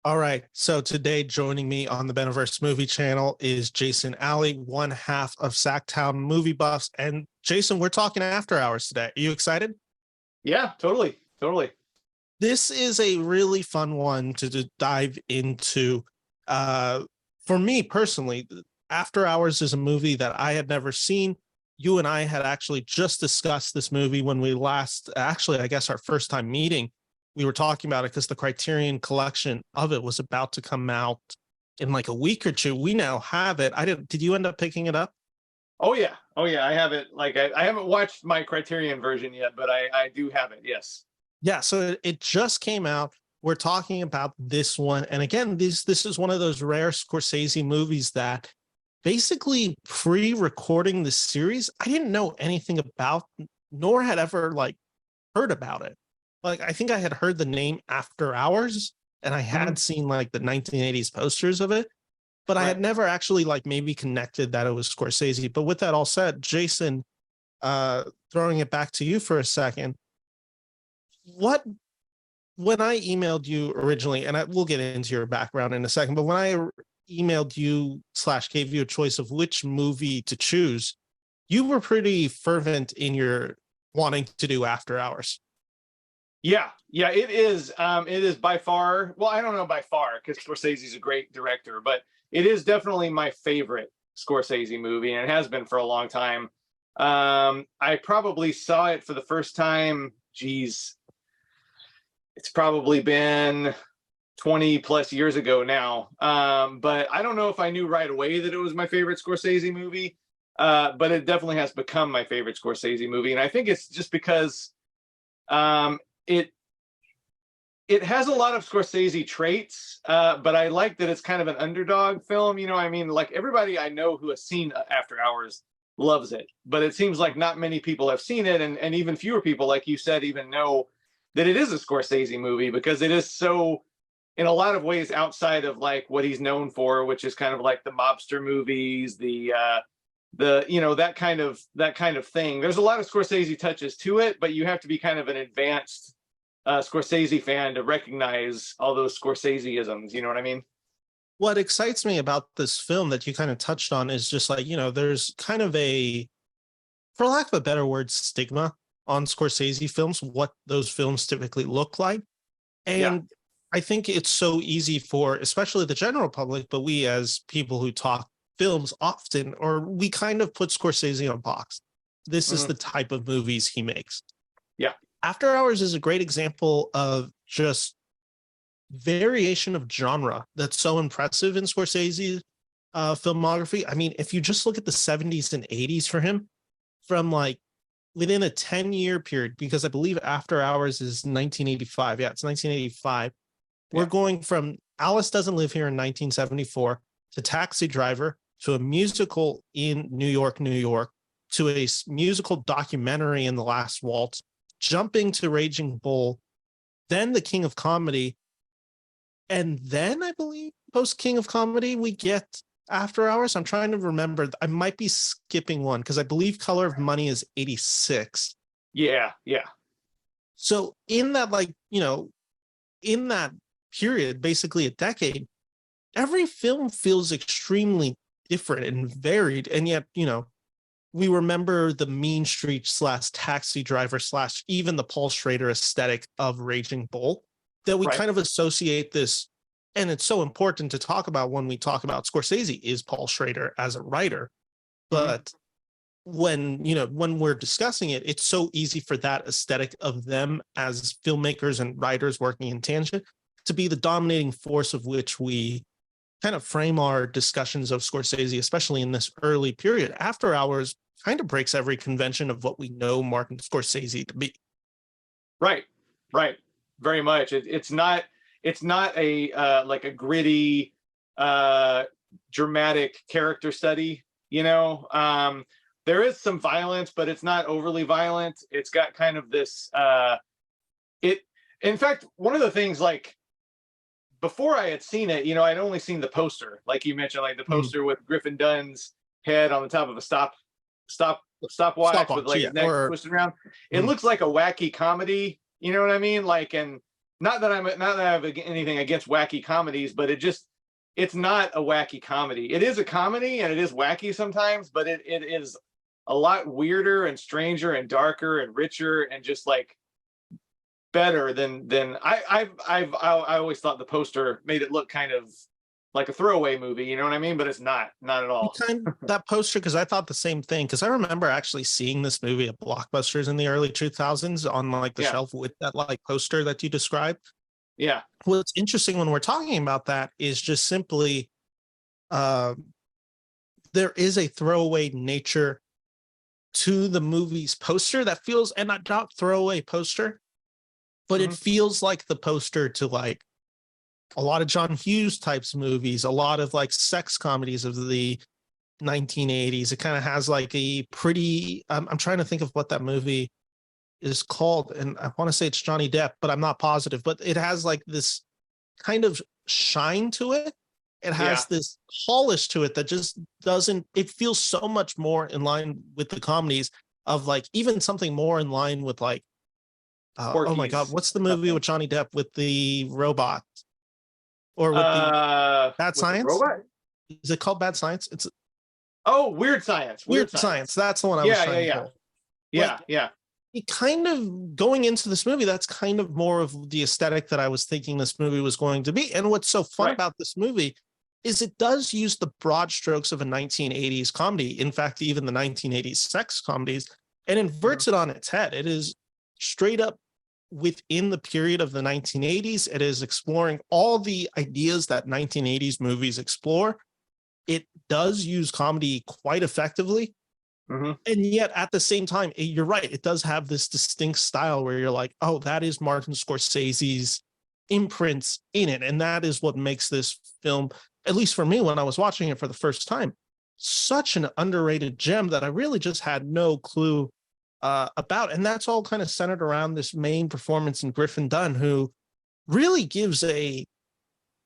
All right. So today joining me on the Beneverse Movie Channel is Jason Alley, one half of Sactown Movie Buffs. And Jason, we're talking after hours today. Are you excited? Yeah, totally. Totally. This is a really fun one to dive into. Uh, for me personally, After Hours is a movie that I had never seen. You and I had actually just discussed this movie when we last, actually, I guess our first time meeting. We were talking about it because the Criterion collection of it was about to come out in like a week or two. We now have it. Did you end up picking it up? Oh yeah. Oh yeah. I have it. Like I haven't watched my Criterion version yet, but I do have it. Yes. Yeah, so it just came out. We're talking about this one. And again, this is one of those rare Scorsese movies that basically pre-recording the series, I didn't know anything about, nor had ever like heard about it. Like I think I had heard the name After Hours and I Mhm. had seen like the 1980s posters of it, but I had Right. never actually like maybe connected that it was Scorsese. But with that all said, Jason, throwing it back to you for a second, what when I emailed you originally, and we'll get into your background in a second, but when I emailed you slash gave you a choice of which movie to choose, you were pretty fervent in your wanting to do After Hours. Yeah. Yeah. It is. It is by far. Well, I don't know by far because Scorsese's a great director, but it is definitely my favorite Scorsese movie, and it has been for a long time. I probably saw it for the first time. Geez, it's probably been 20 plus years ago now. But I don't know if I knew right away that it was my favorite Scorsese movie. But it definitely has become my favorite Scorsese movie. And I think it's just because it it has a lot of Scorsese traits, but I like that it's kind of an underdog film. I mean, like everybody I know who has seen After Hours loves it, but it seems like not many people have seen it, and even fewer people, like you said, even know that it is a Scorsese movie because it is so, in a lot of ways, outside of like what he's known for, which is kind of like the mobster movies, the that kind of thing. There's a lot of Scorsese touches to it, but you have to be kind of an advanced Scorsese fan to recognize all those Scorseseisms. You know what I mean? What excites me about this film that you kind of touched on is just like, there's kind of a, for lack of a better word, stigma on Scorsese films, what those films typically look like. Yeah. And I think it's so easy for, especially the general public, but we as people who talk films often, or we kind of put Scorsese in a box. This is Hmm. the type of movies he makes. Yeah. After Hours is a great example of just variation of genre that's so impressive in Scorsese's filmography. I mean, if you just look at the 70s and 80s for him, from like within a 10-year period, because I believe After Hours is 1985. Yeah, it's 1985. We're Yeah. going from Alice Doesn't Live Here in 1974 to Taxi Driver to a musical in New York, New York, to a musical documentary in The Last Waltz, jumping to Raging Bull, then The King of Comedy, and then I believe post King of Comedy we get After Hours. I'm trying to remember. I might be skipping one because I believe Color of Money is 86. Yeah. Yeah. So in that, like, in that period, basically a decade, every film feels extremely different and varied. And yet, we remember the Mean Street slash Taxi Driver slash even the Paul Schrader aesthetic of Raging Bull, that we Right. kind of associate this. And it's so important to talk about when we talk about Scorsese is Paul Schrader as a writer. Hmm. But when we're discussing it, it's so easy for that aesthetic of them as filmmakers and writers working in tangent to be the dominating force of which we kind of frame our discussions of Scorsese, especially in this early period. After Hours kind of breaks every convention of what we know Martin Scorsese to be. Right. Right. Very much. It's not. It's not a like a gritty, uh, dramatic character study. There is some violence, but it's not overly violent. It's got kind of this. It. In fact, one of the things, like, before I had seen it, I'd only seen the poster, like you mentioned, like the Mm. poster with Griffin Dunn's head on the top of a stop, stopwatch with Stopwatch, like yeah, his neck or twisted around. It mm, looks like a wacky comedy. You know what I mean? Like, and not that I have anything against wacky comedies, but it's not a wacky comedy. It is a comedy and it is wacky sometimes, but it is a lot weirder and stranger and darker and richer and just like better than I always thought the poster made it look kind of like a throwaway movie, you know what I mean? But it's not at all. That poster, because I thought the same thing, because I remember actually seeing this movie at Blockbusters in the early 2000s on like the shelf with that like poster that you described. Yeah. What's interesting when we're talking about that is just simply there is a throwaway nature to the movie's poster that feels, and not throwaway poster, but it feels like the poster to like a lot of John Hughes types movies, a lot of like sex comedies of the 1980s. It kind of has like a pretty, I'm trying to think of what that movie is called, and I want to say it's Johnny Depp, but I'm not positive. But it has like this kind of shine to it. It has this polish to it that just doesn't, it feels so much more in line with the comedies of like even something more in line with like, oh my God, what's the movie with Johnny Depp with the robot? Or with the Bad Science? Robot? Is it called Bad Science? It's Weird Science. Weird Science. That's the one I was trying to pull. Yeah. It kind of going into this movie, that's kind of more of the aesthetic that I was thinking this movie was going to be. And what's so fun about this movie is it does use the broad strokes of a 1980s comedy. In fact, even the 1980s sex comedies, and inverts it on its head. It is straight up within the period of the 1980s. It is exploring all the ideas that 1980s movies explore. It does use comedy quite effectively. And yet at the same time, you're right, it does have this distinct style where you're like, oh, that is Martin Scorsese's imprints in it. And that is what makes this film, at least for me, when I was watching it for the first time, such an underrated gem that I really just had no clue about. And that's all kind of centered around this main performance in Griffin Dunne, who really gives a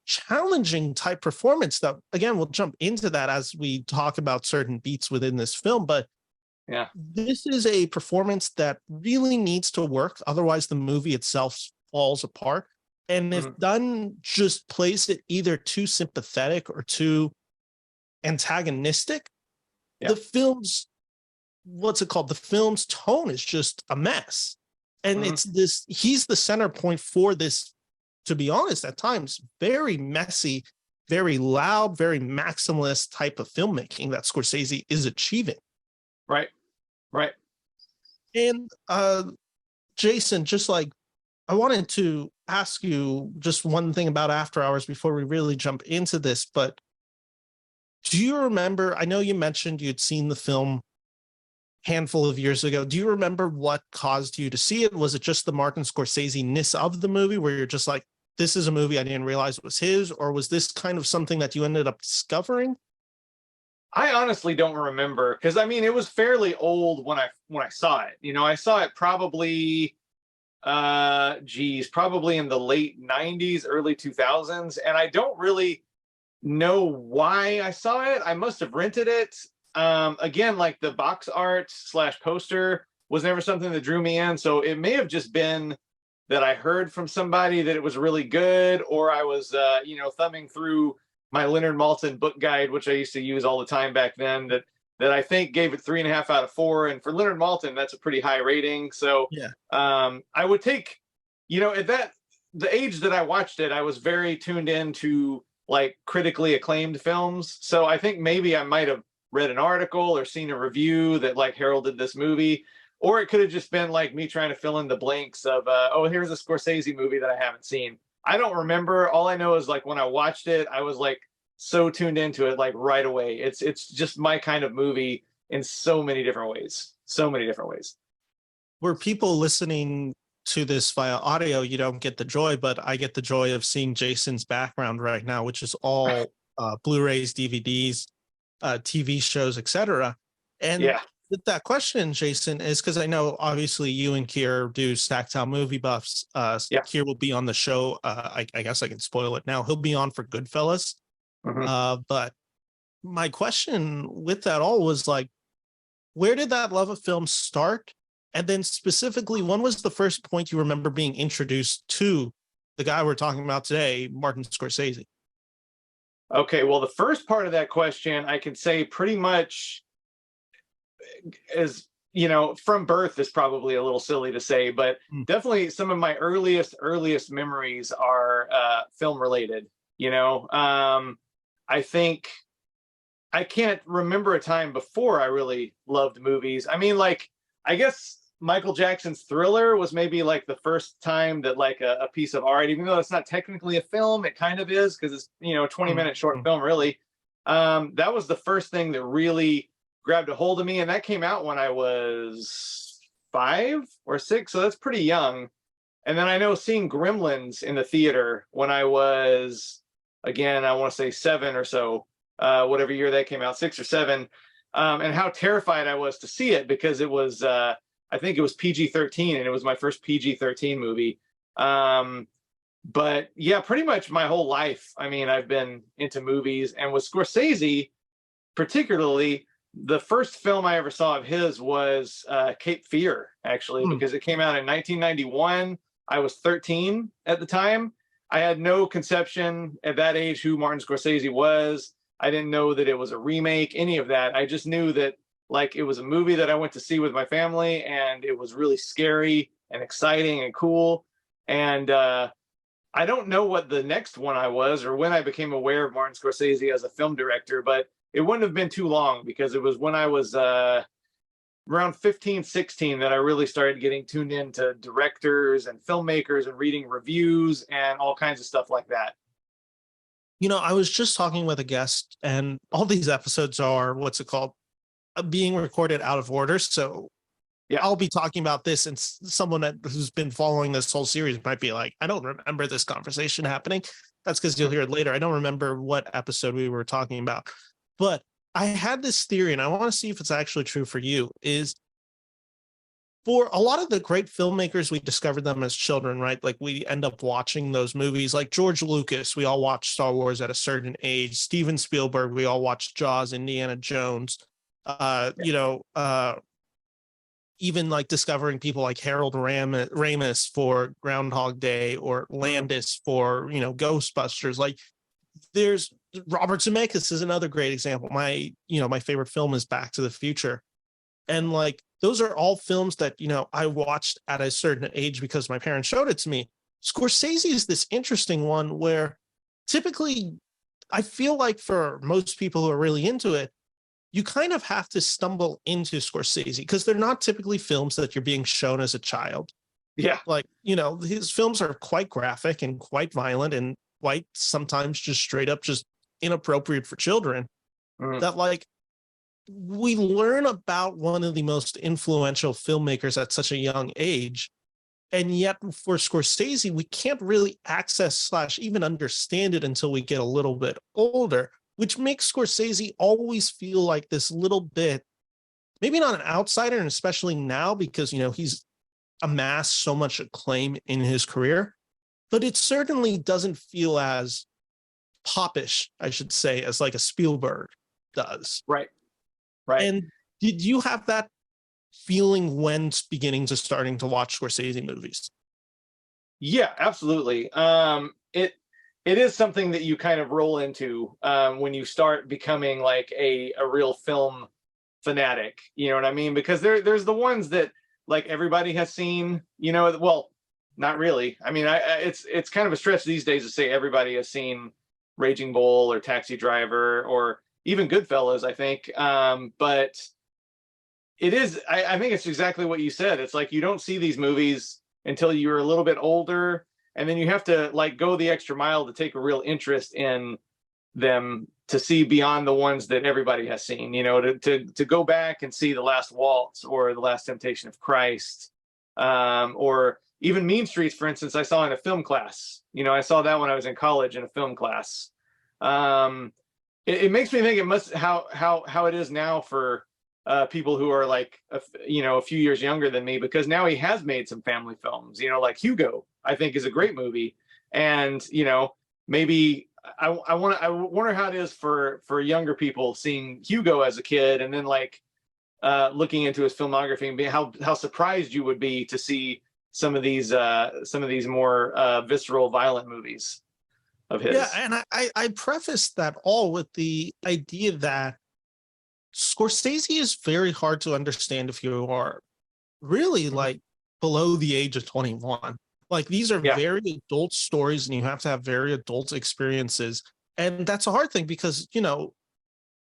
challenging type performance that, again, we'll jump into that as we talk about certain beats within this film. But this is a performance that really needs to work. Otherwise, the movie itself falls apart. And if Dunne just plays it either too sympathetic or too antagonistic, the film's the film's tone is just a mess. And it's this, he's the center point for this, to be honest, at times, very messy, very loud, very maximalist type of filmmaking that Scorsese is achieving. Right. And Jason, just like, I wanted to ask you just one thing about After Hours before we really jump into this, but do you remember, I know you mentioned you'd seen the film handful of years ago. Do you remember what caused you to see it? Was it just the Martin Scorsese-ness of the movie where you're just like, this is a movie I didn't realize was his, or was this kind of something that you ended up discovering? I honestly don't remember, because I mean, it was fairly old when I saw it. You know, I saw it probably probably in the late 90s, early 2000s, and I don't really know why I saw it. I must have rented it. Again, like the box art / poster was never something that drew me in. So it may have just been that I heard from somebody that it was really good, or I was, thumbing through my Leonard Maltin book guide, which I used to use all the time back then, that I think gave it 3.5 out of 4. And for Leonard Maltin, that's a pretty high rating. So I would take, at the age that I watched it, I was very tuned in to like critically acclaimed films. So I think maybe I might have read an article or seen a review that like heralded this movie, or it could have just been like me trying to fill in the blanks of, here's a Scorsese movie that I haven't seen. I don't remember. All I know is like when I watched it, I was like so tuned into it like right away. It's just my kind of movie in so many different ways. Where people listening to this via audio, you don't get the joy, but I get the joy of seeing Jason's background right now, which is all Blu-rays, DVDs, TV shows, etc. And with that question, Jason, is because I know obviously you and Kier do Sactown Movie Buffs. Kier will be on the show. I guess I can spoil it now. He'll be on for Goodfellas. But my question with that all was like, where did that love of film start? And then specifically, when was the first point you remember being introduced to the guy we're talking about today, Martin Scorsese? Okay, well, the first part of that question, I can say pretty much is, from birth is probably a little silly to say, but Mm. definitely some of my earliest memories are film related. I think I can't remember a time before I really loved movies. I mean, like, I guess Michael Jackson's Thriller was maybe like the first time that like a piece of art, even though it's not technically a film, it kind of is because it's, a 20-minute short film, really. That was the first thing that really grabbed a hold of me. And that came out when I was 5 or 6. So that's pretty young. And then I know seeing Gremlins in the theater when I was, again, I want to say 7 or so, whatever year that came out, 6 or 7, and how terrified I was to see it because it was, I think it was PG-13, and it was my first PG-13 movie. But yeah, pretty much my whole life, I mean, I've been into movies, and with Scorsese, particularly, the first film I ever saw of his was Cape Fear, actually, because it came out in 1991. I was 13 at the time. I had no conception at that age who Martin Scorsese was. I didn't know that it was a remake, any of that. I just knew that like it was a movie that I went to see with my family, and it was really scary and exciting and cool. And I don't know what the next one I was or when I became aware of Martin Scorsese as a film director, but it wouldn't have been too long because it was when I was around 15, 16 that I really started getting tuned into directors and filmmakers and reading reviews and all kinds of stuff like that. I was just talking with a guest, and all these episodes are what's it called? Being recorded out of order. So yeah, I'll be talking about this, and someone who's been following this whole series might be like, I don't remember this conversation happening. That's because you'll hear it later. I don't remember what episode we were talking about, but I had this theory, and I want to see if it's actually true for you, is for a lot of the great filmmakers, we discovered them as children, right? Like we end up watching those movies like George Lucas. We all watched Star Wars at a certain age. Steven Spielberg, we all watched Jaws, Indiana Jones. Even like discovering people like Harold Ramis for Groundhog Day or Landis for, Ghostbusters. Like there's Robert Zemeckis is another great example. My favorite film is Back to the Future. And like, those are all films that, I watched at a certain age because my parents showed it to me. Scorsese is this interesting one where typically I feel like for most people who are really into it, you kind of have to stumble into Scorsese because they're not typically films that you're being shown as a child. Yeah. Like, his films are quite graphic and quite violent and quite sometimes just straight up just inappropriate for children. That like we learn about one of the most influential filmmakers at such a young age. And yet for Scorsese, we can't really access / even understand it until we get a little bit older, which makes Scorsese always feel like this little bit, maybe not an outsider, and especially now because, he's amassed so much acclaim in his career, but it certainly doesn't feel as popish, I should say, as like a Spielberg does. Right. And did you have that feeling when starting to watch Scorsese movies? Yeah, absolutely. It is something that you kind of roll into when you start becoming like a real film fanatic. You know what I mean? Because there's the ones that like everybody has seen. Well, not really. I mean, it's kind of a stretch these days to say everybody has seen Raging Bull or Taxi Driver or even Goodfellas, I think. But it is, I think it's exactly what you said. It's like you don't see these movies until you're a little bit older, and then you have to like go the extra mile to take a real interest in them to see beyond the ones that everybody has seen, to go back and see The Last Waltz or The Last Temptation of Christ, or even Mean Streets, for instance, I saw in a film class. I saw that when I was in college in a film class. It makes me think it must how it is now for people who are like a few years younger than me, because now he has made some family films, like Hugo, I think is a great movie. And maybe I wonder how it is for younger people seeing Hugo as a kid and then like looking into his filmography and how surprised you would be to see some of these more visceral, violent movies of his. Yeah, and I prefaced that all with the idea that Scorsese is very hard to understand if you are really like below the age of 21. Like these are very adult stories and you have to have very adult experiences. And that's a hard thing because, you know,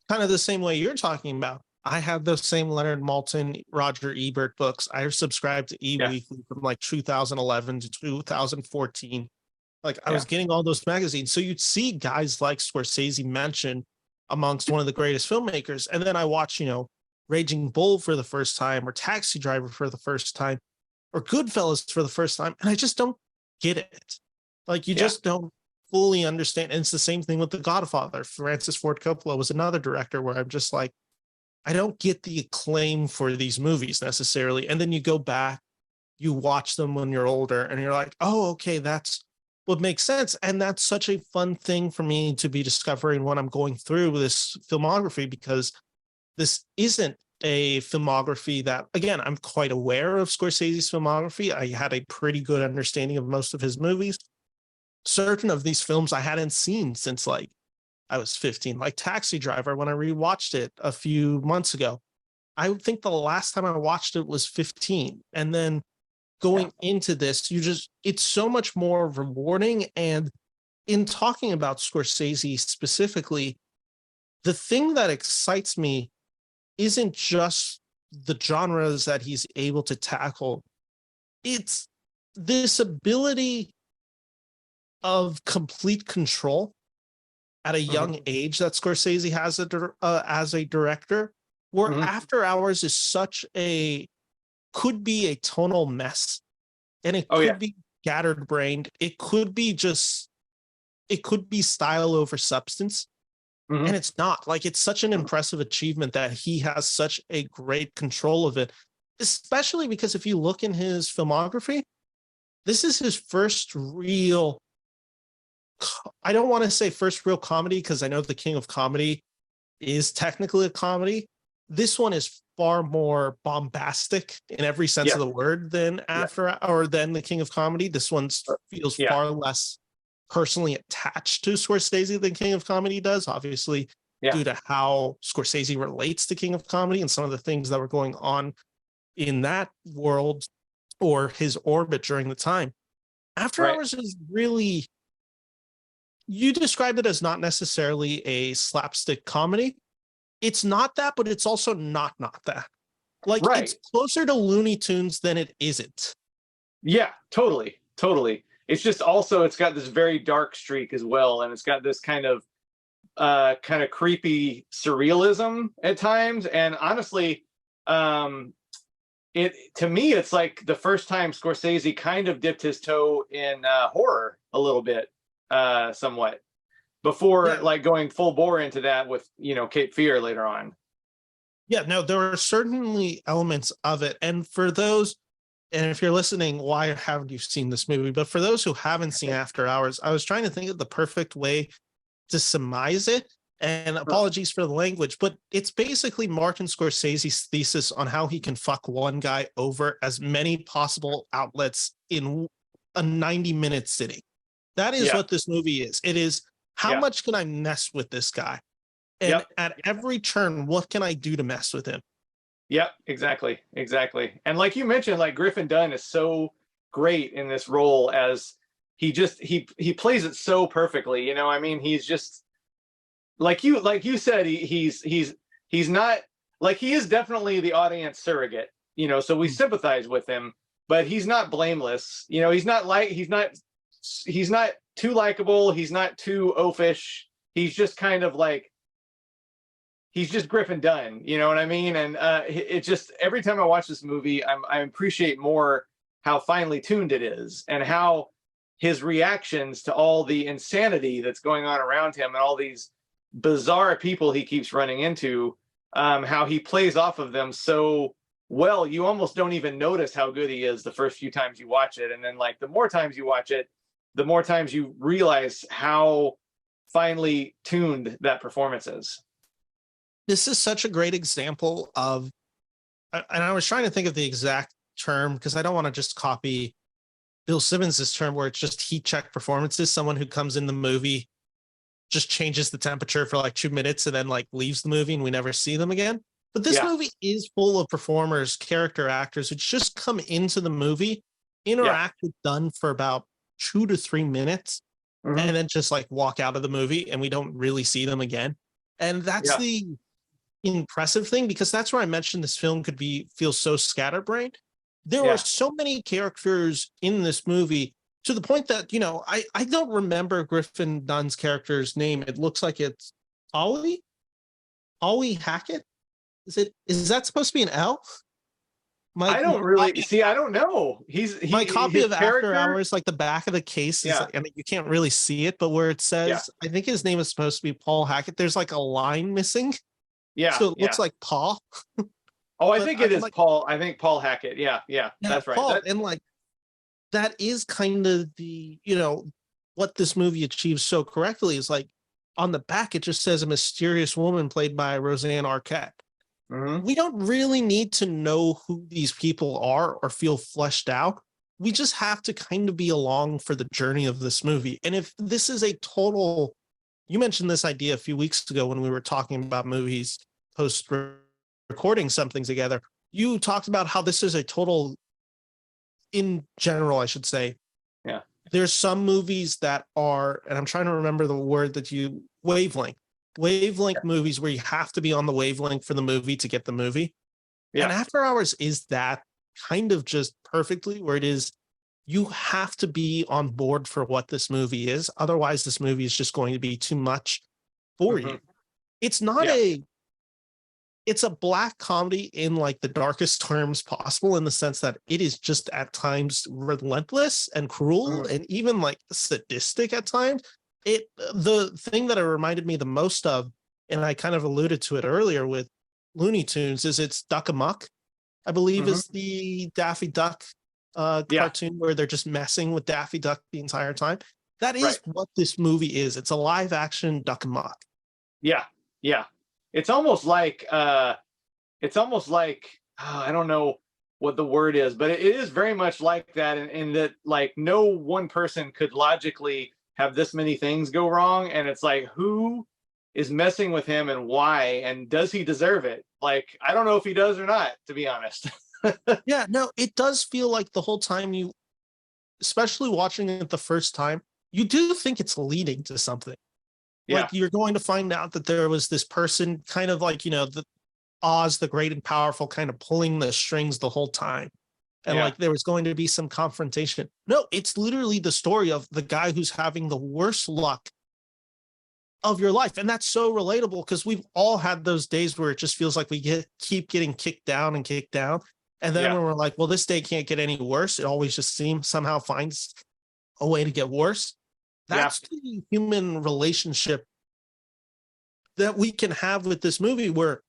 kind of the same way you're talking about. I have those same Leonard Maltin, Roger Ebert books. I subscribed to E-Weekly from like 2011 to 2014. Like I was getting all those magazines. So you'd see guys like Scorsese mentioned amongst one of the greatest filmmakers. And then I watch, you know, Raging Bull for the first time or Taxi Driver for the first time or Goodfellas for the first time. And I just don't get it. Like you just don't fully understand. And it's the same thing with The Godfather. Francis Ford Coppola was another director where I'm just like, I don't get the acclaim for these movies necessarily. And then you go back, you watch them when you're older and you're like, oh, okay, that's what makes sense. And that's such a fun thing for me to be discovering when I'm going through this filmography, because this isn't a filmography that, again, I'm quite aware of Scorsese's filmography. I had a pretty good understanding of most of his movies. Certain of these films I hadn't seen since like I was 15, like Taxi Driver, when I rewatched it a few months ago. I think the last time I watched it was 15. And then going into this, it's so much more rewarding. And in talking about Scorsese specifically, the thing that excites me isn't just the genres that he's able to tackle. It's this ability of complete control at a young age that Scorsese has as a director, where After Hours is could be a tonal mess, and it could be scattered brained. It could be style over substance. And it's not. Like, it's such an impressive achievement that he has such a great control of it, especially because if you look in his filmography, this is his first real, I don't want to say first real comedy because I know The King of Comedy is technically a comedy. This one is far more bombastic in every sense of the word than than The King of Comedy. This one feels far less personally attached to Scorsese than King of Comedy does, obviously, due to how Scorsese relates to King of Comedy and some of the things that were going on in that world or his orbit during the time. After Hours is really, you described it as not necessarily a slapstick comedy. It's not that, but it's also not that. Like, it's closer to Looney Tunes than it isn't. Yeah, totally. It's just also, it's got this very dark streak as well, and it's got this kind of creepy surrealism at times. And honestly, to me, it's like the first time Scorsese kind of dipped his toe in horror a little bit, somewhat, before like going full bore into that with, you know, Cape Fear later on. Yeah, no, there are certainly elements of it. And for those, and if you're listening, why haven't you seen this movie? But for those who haven't seen After Hours, I was trying to think of the perfect way to surmise it. And apologies for the language, but it's basically Martin Scorsese's thesis on how he can fuck one guy over as many possible outlets in a 90-minute sitting. That is what this movie is. It is, how much can I mess with this guy? And at every turn, what can I do to mess with him? Yep, exactly. And like you mentioned, like Griffin Dunne is so great in this role, as he plays it so perfectly. You know, I mean, he's just like you said, he's not, like, he is definitely the audience surrogate, you know, so we sympathize with him, but he's not blameless. You know, he's not too likable. He's not too oafish. He's just kind of like, he's just Griffin Dunne, you know what I mean? And it just, every time I watch this movie, I appreciate more how finely tuned it is, and how his reactions to all the insanity that's going on around him and all these bizarre people he keeps running into, how he plays off of them so well, you almost don't even notice how good he is the first few times you watch it. And then, like, the more times you watch it, the more times you realize how finely tuned that performance is. This is such a great example of, and I was trying to think of the exact term, because I don't want to just copy Bill Simmons' term where it's just heat check performances. Someone who comes in the movie, just changes the temperature for like 2 minutes and then like leaves the movie and we never see them again. But this movie is full of performers, character actors who just come into the movie, interact with Dunn for about 2 to 3 minutes, and then just like walk out of the movie and we don't really see them again. And that's the impressive thing, because that's where I mentioned this film could feel so scatterbrained. There are so many characters in this movie to the point that, you know, I don't remember Griffin Dunn's character's name. It looks like it's Ollie Hackett. Is that supposed to be an L? I don't really see. I don't know. My copy of After Hours, like the back of the case, is like, and you can't really see it, but where it says, I think his name is supposed to be Paul Hackett. There's like a line missing. Yeah. So it looks like Paul. Oh, I think it is like, Paul. I think Paul Hackett. Yeah, that's right. Paul, and like that is kind of the, you know, what this movie achieves so correctly is like on the back it just says a mysterious woman played by Roseanne Arquette. We don't really need to know who these people are or feel fleshed out. We just have to kind of be along for the journey of this movie. And if this is a total, you mentioned this idea a few weeks ago when we were talking about movies post recording something together. You talked about how this is a total, in general, I should say. Yeah. There's some movies that are, and I'm trying to remember the word that you, wavelength movies where you have to be on the wavelength for the movie to get the movie. And After Hours is that kind of just perfectly, where it is, you have to be on board for what this movie is. Otherwise, this movie is just going to be too much for you. It's not it's a black comedy in like the darkest terms possible, in the sense that it is just at times relentless and cruel and even like sadistic at times. The thing that it reminded me the most of, and I kind of alluded to it earlier with Looney Tunes, is it's Duck Amuck, I believe is the Daffy Duck cartoon where they're just messing with Daffy Duck the entire time. That is what this movie is. It's a live action Duck Amuck. Yeah. It's almost like I don't know what the word is, but it is very much like that in that like no one person could logically have this many things go wrong, and it's like, who is messing with him and why, and does he deserve it? Like, I don't know if he does or not, to be honest. Yeah, no, it does feel like the whole time you, especially watching it the first time, you do think it's leading to something. Like you're going to find out that there was this person kind of like, you know, the Oz, the great and powerful, kind of pulling the strings the whole time. And like there was going to be some confrontation. No, it's literally the story of the guy who's having the worst luck of your life. And that's so relatable, because we've all had those days where it just feels like we keep getting kicked down and kicked down. And then when we're like, well, this day can't get any worse, it always just somehow finds a way to get worse. That's the human relationship that we can have with this movie, where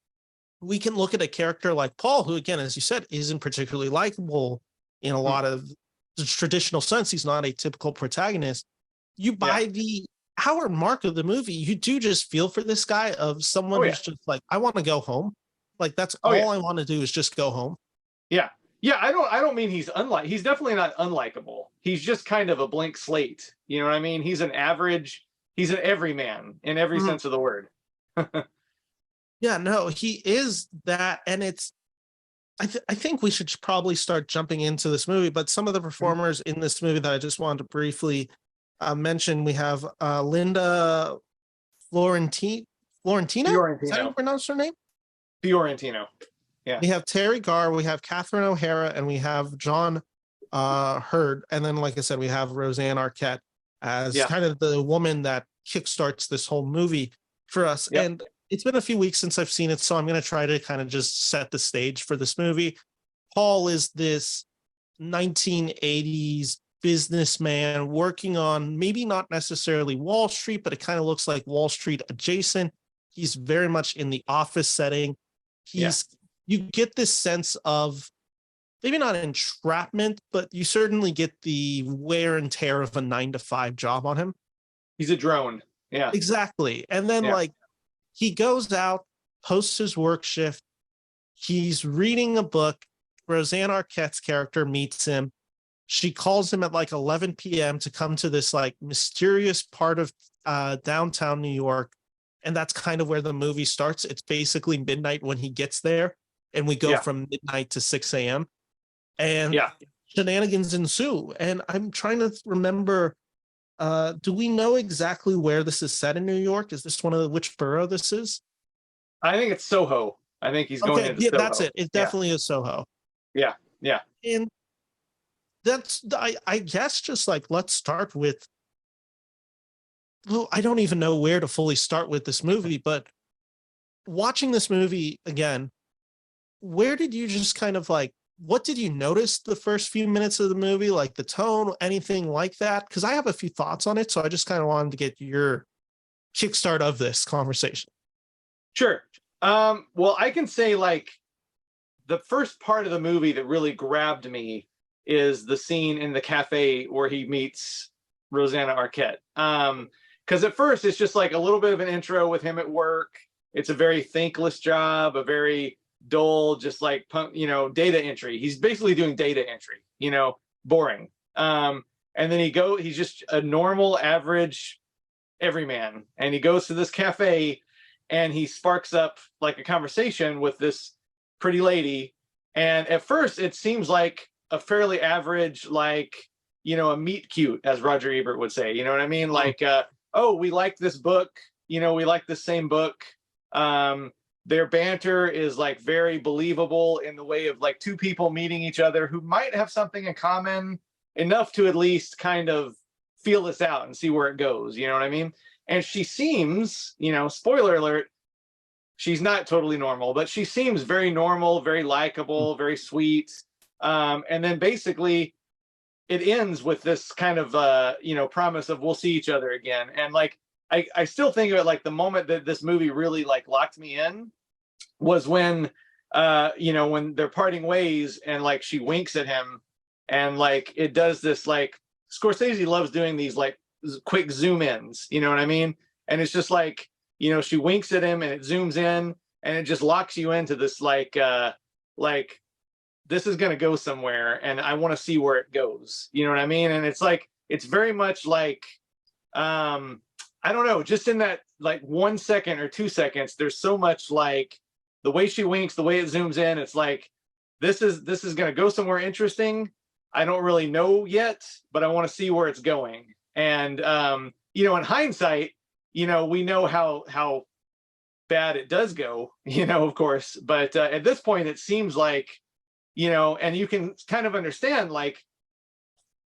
we can look at a character like Paul, who, again, as you said, isn't particularly likable in a lot of the traditional sense. He's not a typical protagonist. You by the hour mark of the movie, you do just feel for this guy, of someone who's just like, I want to go home. Like that's all I want to do is just go home. I don't mean he's he's definitely not unlikable. He's just kind of a blank slate. You know what I mean? He's an everyman in every sense of the word. Yeah, no, he is that. And it's, I think we should probably start jumping into this movie, but some of the performers in this movie that I just wanted to briefly mention, we have Linda Fiorentino. Is that how you pronounce her name? Fiorentino. Yeah. We have Terry Garr, we have Catherine O'Hara, and we have John Hurd. And then, like I said, we have Roseanne Arquette as kind of the woman that kickstarts this whole movie for us. And it's been a few weeks since I've seen it, so I'm going to try to kind of just set the stage for this movie. Paul is this 1980s businessman working on maybe not necessarily Wall Street, but it kind of looks like Wall Street adjacent. He's very much in the office setting. You get this sense of maybe not entrapment, but you certainly get the wear and tear of a 9-to-5 job on him. He's a drone. Yeah, exactly. And then like he goes out, posts his work shift. He's reading a book. Roseanne Arquette's character meets him. She calls him at like 11 p.m. to come to this like mysterious part of downtown New York. And that's kind of where the movie starts. It's basically midnight when he gets there. And we go from midnight to 6 a.m. And shenanigans ensue. And I'm trying to remember, do we know exactly where this is set in New York? Is this which borough this is? I think it's Soho. I think he's going into Soho. That's it. It definitely is Soho. Yeah. And that's, I guess, just like, let's start with, well, I don't even know where to fully start with this movie, but watching this movie again, where did you just kind of like, what did you notice the first few minutes of the movie? Like the tone, anything like that? Because I have a few thoughts on it. So I just kind of wanted to get your kickstart of this conversation. Sure. Well, I can say like the first part of the movie that really grabbed me is the scene in the cafe where he meets Rosanna Arquette. Because at first it's just like a little bit of an intro with him at work. It's a very thankless job, a very dull, just like, data entry. He's basically doing data entry, boring. And then he's just a normal, average everyman. And he goes to this cafe and he sparks up like a conversation with this pretty lady. And at first it seems like a fairly average, like, a meet cute, as Roger Ebert would say, you know what I mean? Like, oh, we like this book, we like the same book. Their banter is like very believable in the way of like two people meeting each other who might have something in common enough to at least kind of feel this out and see where it goes. You know what I mean? And she seems, spoiler alert, she's not totally normal, but she seems very normal, very likable, very sweet. And then basically it ends with this kind of, promise of we'll see each other again. And like, I still think of it like the moment that this movie really like locked me in was when, when they're parting ways and like she winks at him and like it does this, like Scorsese loves doing these like quick zoom ins, you know what I mean? And it's just like, she winks at him and it zooms in and it just locks you into this like this is going to go somewhere and I want to see where it goes. You know what I mean? And it's like, it's very much like, I don't know, just in that like 1 second or 2 seconds, there's so much like the way she winks, the way it zooms in, it's like, this is going to go somewhere interesting. I don't really know yet, but I want to see where it's going. And, in hindsight, we know how bad it does go, of course, but at this point, it seems like, and you can kind of understand, like,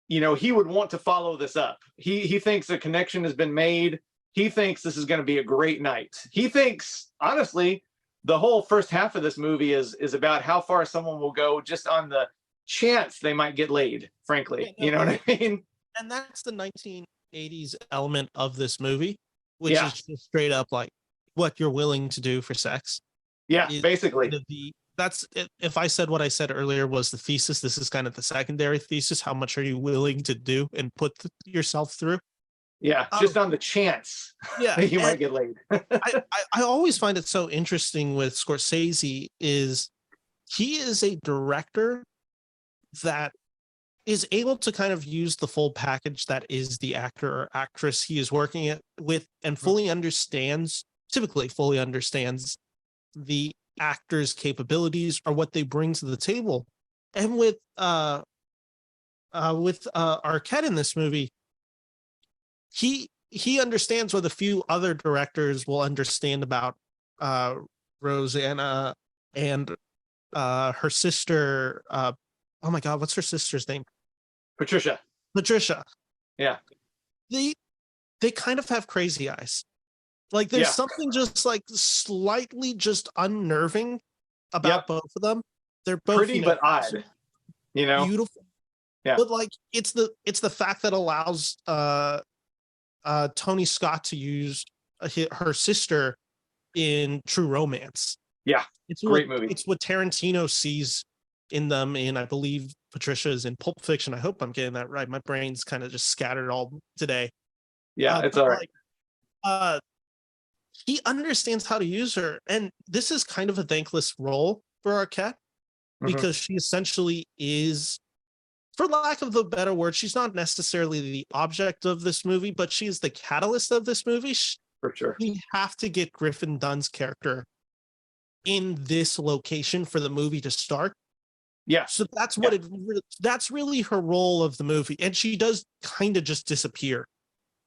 he would want to follow this up. He thinks a connection has been made. He thinks this is going to be a great night. He thinks, honestly, the whole first half of this movie is about how far someone will go just on the chance they might get laid, frankly. You know what I mean? And that's the 1980s element of this movie, which is just straight up like what you're willing to do for sex. Yeah, basically. That's if I said what I said earlier was the thesis, this is kind of the secondary thesis. How much are you willing to do and put yourself through? Yeah, just on the chance that you might get laid. I always find it so interesting with Scorsese is he is a director that is able to kind of use the full package that is the actor or actress he is working with and typically fully understands the actor's capabilities or what they bring to the table. And with Arquette in this movie, he understands what a few other directors will understand about Rosanna and her sister. Oh my God, what's her sister's name? Patricia. Yeah. They kind of have crazy eyes. Like there's something just like slightly just unnerving about both of them. They're both pretty but odd. Beautiful. Yeah. But like it's the fact that allows Tony Scott to use her sister in True Romance. Yeah. It's a great movie. It's what Tarantino sees in them, and I believe Patricia is in Pulp Fiction. I hope I'm getting that right. My brain's kind of just scattered all today. Yeah, it's all right. He understands how to use her, and this is kind of a thankless role for Arquette Mhm. because she essentially is, for lack of the better word, she's not necessarily the object of this movie, but she's the catalyst of this movie. For sure. We have to get Griffin Dunn's character in this location for the movie to start. Yeah. So that's Yeah. that's really her role of the movie. And she does kind of just disappear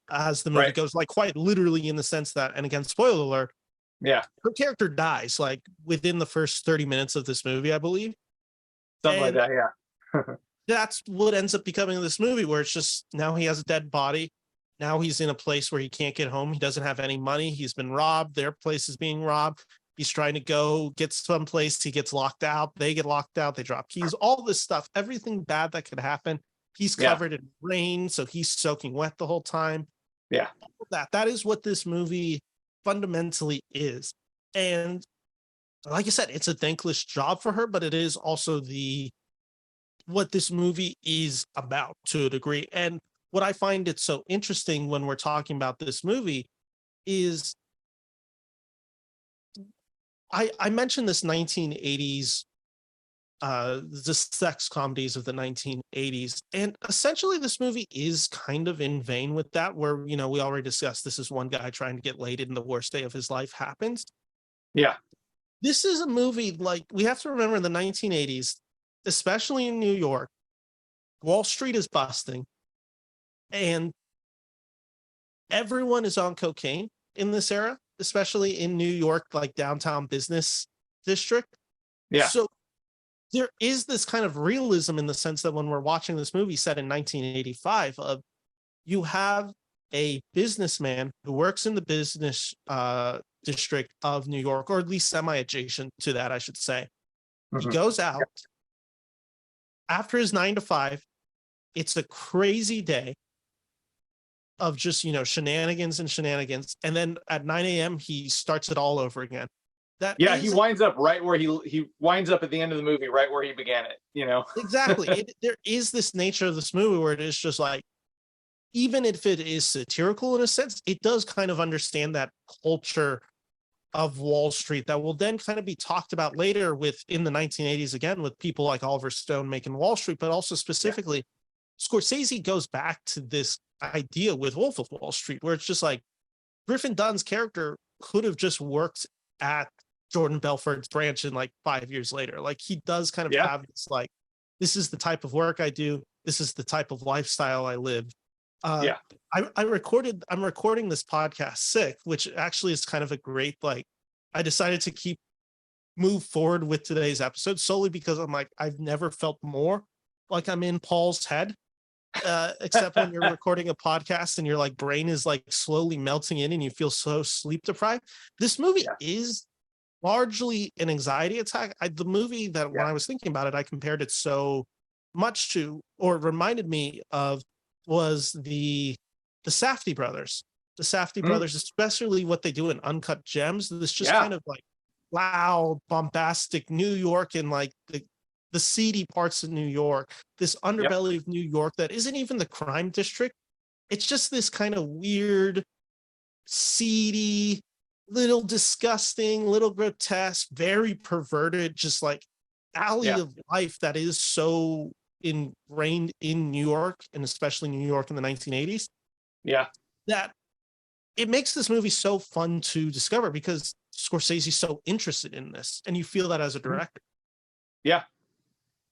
as the movie Right. goes, like quite literally, in the sense that, and again, spoiler alert, Yeah. her character dies like within the first 30 minutes of this movie, I believe. Something like And that. Yeah. that's what ends up becoming this movie, where it's just now he has a dead body. Now he's in a place where he can't get home. He doesn't have any money. He's been robbed. Their place is being robbed. He's trying to go get someplace. He gets locked out. They get locked out. They drop keys, all this stuff, everything bad that could happen. He's Yeah. covered in rain, so he's soaking wet the whole time. Yeah. All that is what this movie fundamentally is. And like I said, it's a thankless job for her, but it is also what this movie is about to a degree. And what I find it so interesting when we're talking about this movie is I mentioned this 1980s, the sex comedies of the 1980s. And essentially this movie is kind of in vain with that, where, we already discussed this is one guy trying to get laid and the worst day of his life happens. Yeah. This is a movie, like, we have to remember in the 1980s, especially in New York, Wall Street is busting and everyone is on cocaine in this era, especially in New York, like downtown business district. Yeah. So there is this kind of realism in the sense that when we're watching this movie set in 1985, you have a businessman who works in the business district of New York, or at least semi-adjacent to that, I should say. He Mhm. goes out after his 9 to 5. It's a crazy day of just, shenanigans and shenanigans. And then at 9 a.m., he starts it all over again. Yeah, he winds up right where he winds up at the end of the movie, right where he began it. Exactly. There is this nature of this movie where it is just like, even if it is satirical in a sense, it does kind of understand that culture of Wall Street that will then kind of be talked about later in the 1980s again, with people like Oliver Stone making Wall Street, but also specifically Scorsese goes back to this idea with Wolf of Wall Street, where it's just like Griffin Dunn's character could have just worked at Jordan Belfort's branch in like 5 years later. Like, he does kind of have this, like, this is the type of work I do. This is the type of lifestyle I live. I'm recording this podcast sick, which actually is kind of a great, like, I decided to move forward with today's episode solely because I'm like, I've never felt more like I'm in Paul's head, except when you're recording a podcast and your like brain is like slowly melting in and you feel so sleep deprived. This movie is largely an anxiety attack. The movie that when I was thinking about it, I compared it so much to, or reminded me of, was the Safdie brothers. The Safdie brothers, especially what they do in Uncut Gems. This just kind of like loud, bombastic New York, and like the seedy parts of New York, this underbelly of New York that isn't even the crime district. It's just this kind of weird, seedy, little disgusting, little grotesque, very perverted, just like alley of life that is so ingrained in New York, and especially New York in the 1980s. Yeah. That it makes this movie so fun to discover because Scorsese's so interested in this, and you feel that as a director. Yeah.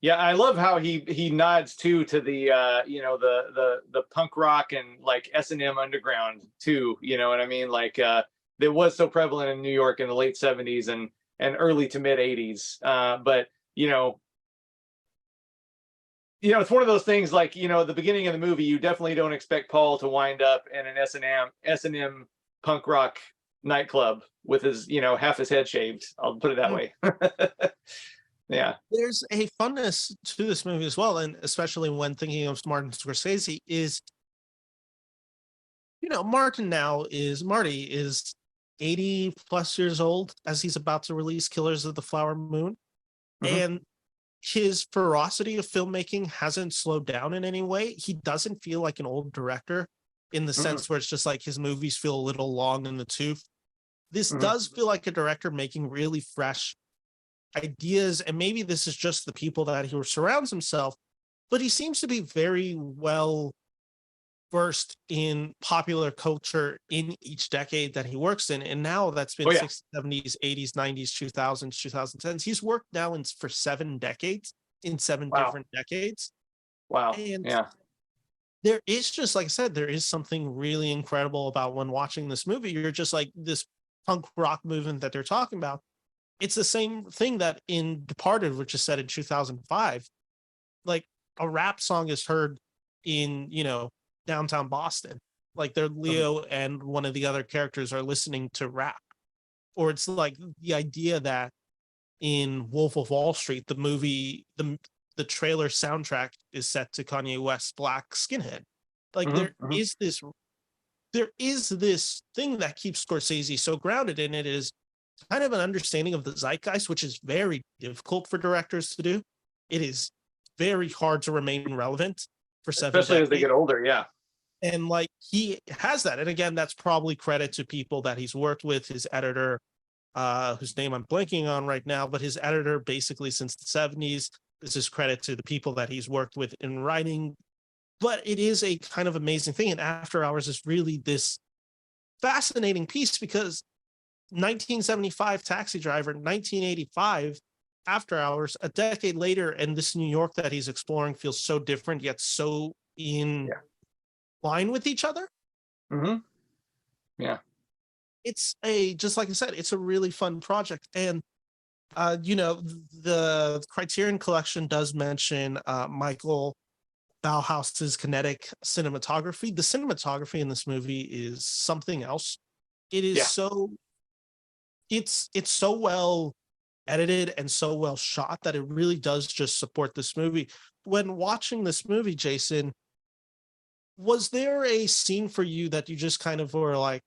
Yeah, I love how he nods too to the the punk rock and like S&M underground too, you know what I mean? Like that was so prevalent in New York in the late 70s and early to mid 80s. But it's one of those things, like, at the beginning of the movie, you definitely don't expect Paul to wind up in an S&M punk rock nightclub with his, half his head shaved. I'll put it that way. Yeah. There's a funness to this movie as well, and especially when thinking of Martin Scorsese is, Marty is 80 plus years old as he's about to release Killers of the Flower Moon. And his ferocity of filmmaking hasn't slowed down in any way. He doesn't feel like an old director in the sense where it's just like his movies feel a little long in the tooth. This does feel like a director making really fresh, ideas, and maybe this is just the people that he surrounds himself, but he seems to be very well versed in popular culture in each decade that he works in. And now that's been Oh yeah. 60s, 70s, 80s, 90s, 2000s, 2010s. He's worked now for 7 decades, in seven Wow. different decades. Wow. And Yeah. there is just, like I said, there is something really incredible about when watching this movie. You're just like, this punk rock movement that they're talking about. It's the same thing that in Departed, which is set in 2005, like a rap song is heard in, downtown Boston. Like Leo and one of the other characters are listening to rap. Or it's like the idea that in Wolf of Wall Street, the movie, the trailer soundtrack is set to Kanye West's Black Skinhead. Like there is this thing that keeps Scorsese so grounded in it, is kind of an understanding of the zeitgeist, which is very difficult for directors to do. It is very hard to remain relevant for 7 especially decades. as they get older. Yeah. And like he has that. And again, that's probably credit to people that he's worked with, his editor, whose name I'm blanking on right now, but his editor basically since the 70s. This is credit to the people that he's worked with in writing. But it is a kind of amazing thing. And After Hours is really this fascinating piece, because 1975 Taxi Driver, 1985 After Hours, a decade later, and this New York that he's exploring feels so different, yet so in line with each other. Yeah. It's just like I said, it's a really fun project. And the Criterion Collection does mention Michael Bauhaus's kinetic cinematography. The cinematography in this movie is something else. It is it's so well edited and so well shot that it really does just support this movie. When watching this movie, Jason, was there a scene for you that you just kind of were like,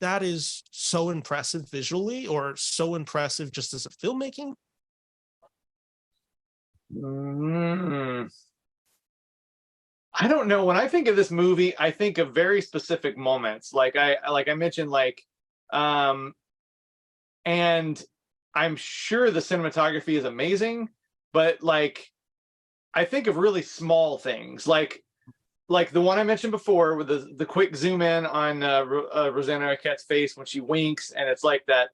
that is so impressive visually, or so impressive just as a filmmaking? I don't know. When I think of this movie, I think of very specific moments. Like I mentioned, and I'm sure the cinematography is amazing, but like I think of really small things, like the one I mentioned before with the quick zoom in on Rosanna Arquette's face when she winks, and it's like that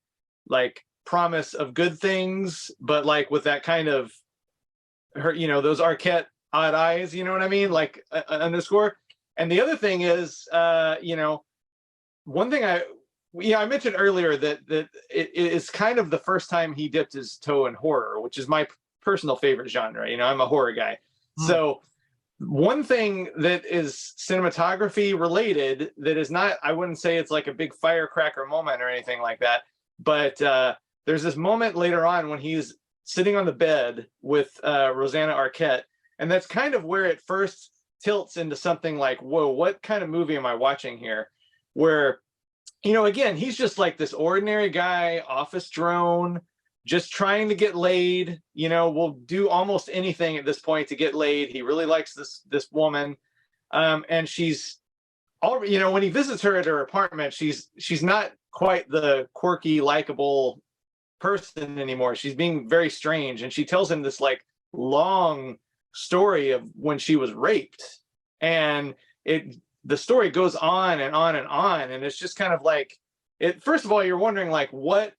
like promise of good things, but like with that kind of her, those Arquette odd eyes, you know what I mean? Like underscore. And the other thing is, one thing I mentioned earlier that it is kind of the first time he dipped his toe in horror, which is my personal favorite genre. I'm a horror guy. So one thing that is cinematography related that is not, I wouldn't say it's like a big firecracker moment or anything like that, but there's this moment later on when he's sitting on the bed with Rosanna Arquette, and that's kind of where it first tilts into something like, whoa, what kind of movie am I watching here? Where, again, he's just like this ordinary guy, office drone, just trying to get laid, will do almost anything at this point to get laid. He really likes this woman. And she's already, when he visits her at her apartment, she's not quite the quirky, likable person anymore. She's being very strange. And she tells him this like long story of when she was raped. And the story goes on and on and on. And it's just kind of like, first of all, you're wondering like, what,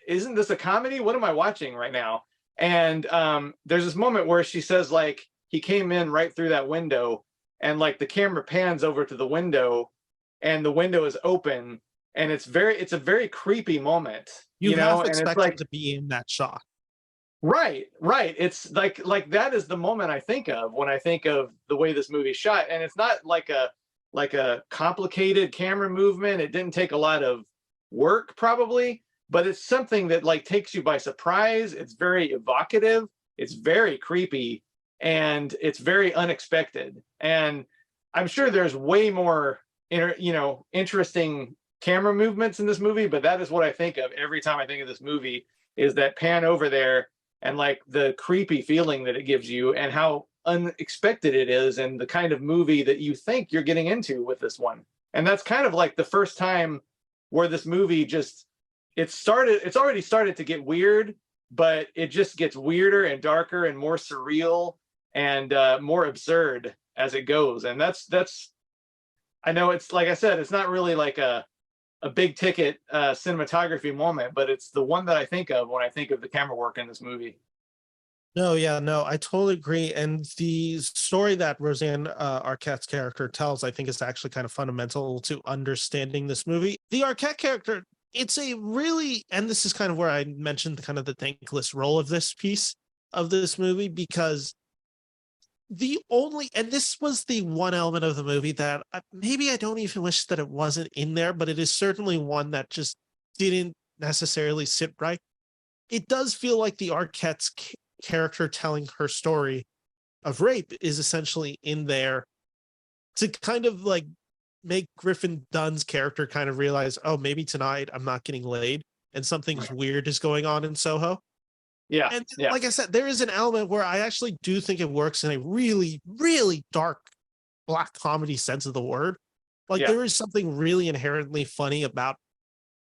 isn't this a comedy? What am I watching right now? And there's this moment where she says like, he came in right through that window, and like the camera pans over to the window, and the window is open, and it's a very creepy moment. You know, half and it's expect like him to be in that shot. Right. It's like that is the moment I think of when I think of the way this movie's shot. And it's not like a complicated camera movement. It didn't take a lot of work probably, but it's something that like takes you by surprise. It's very evocative. It's very creepy, and it's very unexpected. And I'm sure there's way more interesting camera movements in this movie, but that is what I think of every time I think of this movie, is that pan over there and like the creepy feeling that it gives you, and how unexpected it is, and the kind of movie that you think you're getting into with this one. And that's kind of like the first time where this movie it's already started to get weird, but it just gets weirder and darker and more surreal and more absurd as it goes. And that's I know it's like I said, it's not really like a big ticket cinematography moment, but it's the one that I think of when I think of the camera work in this movie. No, yeah, no, I totally agree. And the story that Roseanne Arquette's character tells, I think, is actually kind of fundamental to understanding this movie. The Arquette character, it's a really, and this is kind of where I mentioned kind of the thankless role of this piece of this movie, because the only, and this was the one element of the movie that maybe I don't even wish that it wasn't in there, but it is certainly one that just didn't necessarily sit right. It does feel like the Arquette's character telling her story of rape is essentially in there to kind of like make Griffin Dunn's character kind of realize, oh, maybe tonight I'm not getting laid and something's weird is going on in Soho. Yeah. And Yeah. like I said, there is an element where I actually do think it works in a really, really dark black comedy sense of the word. Like Yeah. there is something really inherently funny about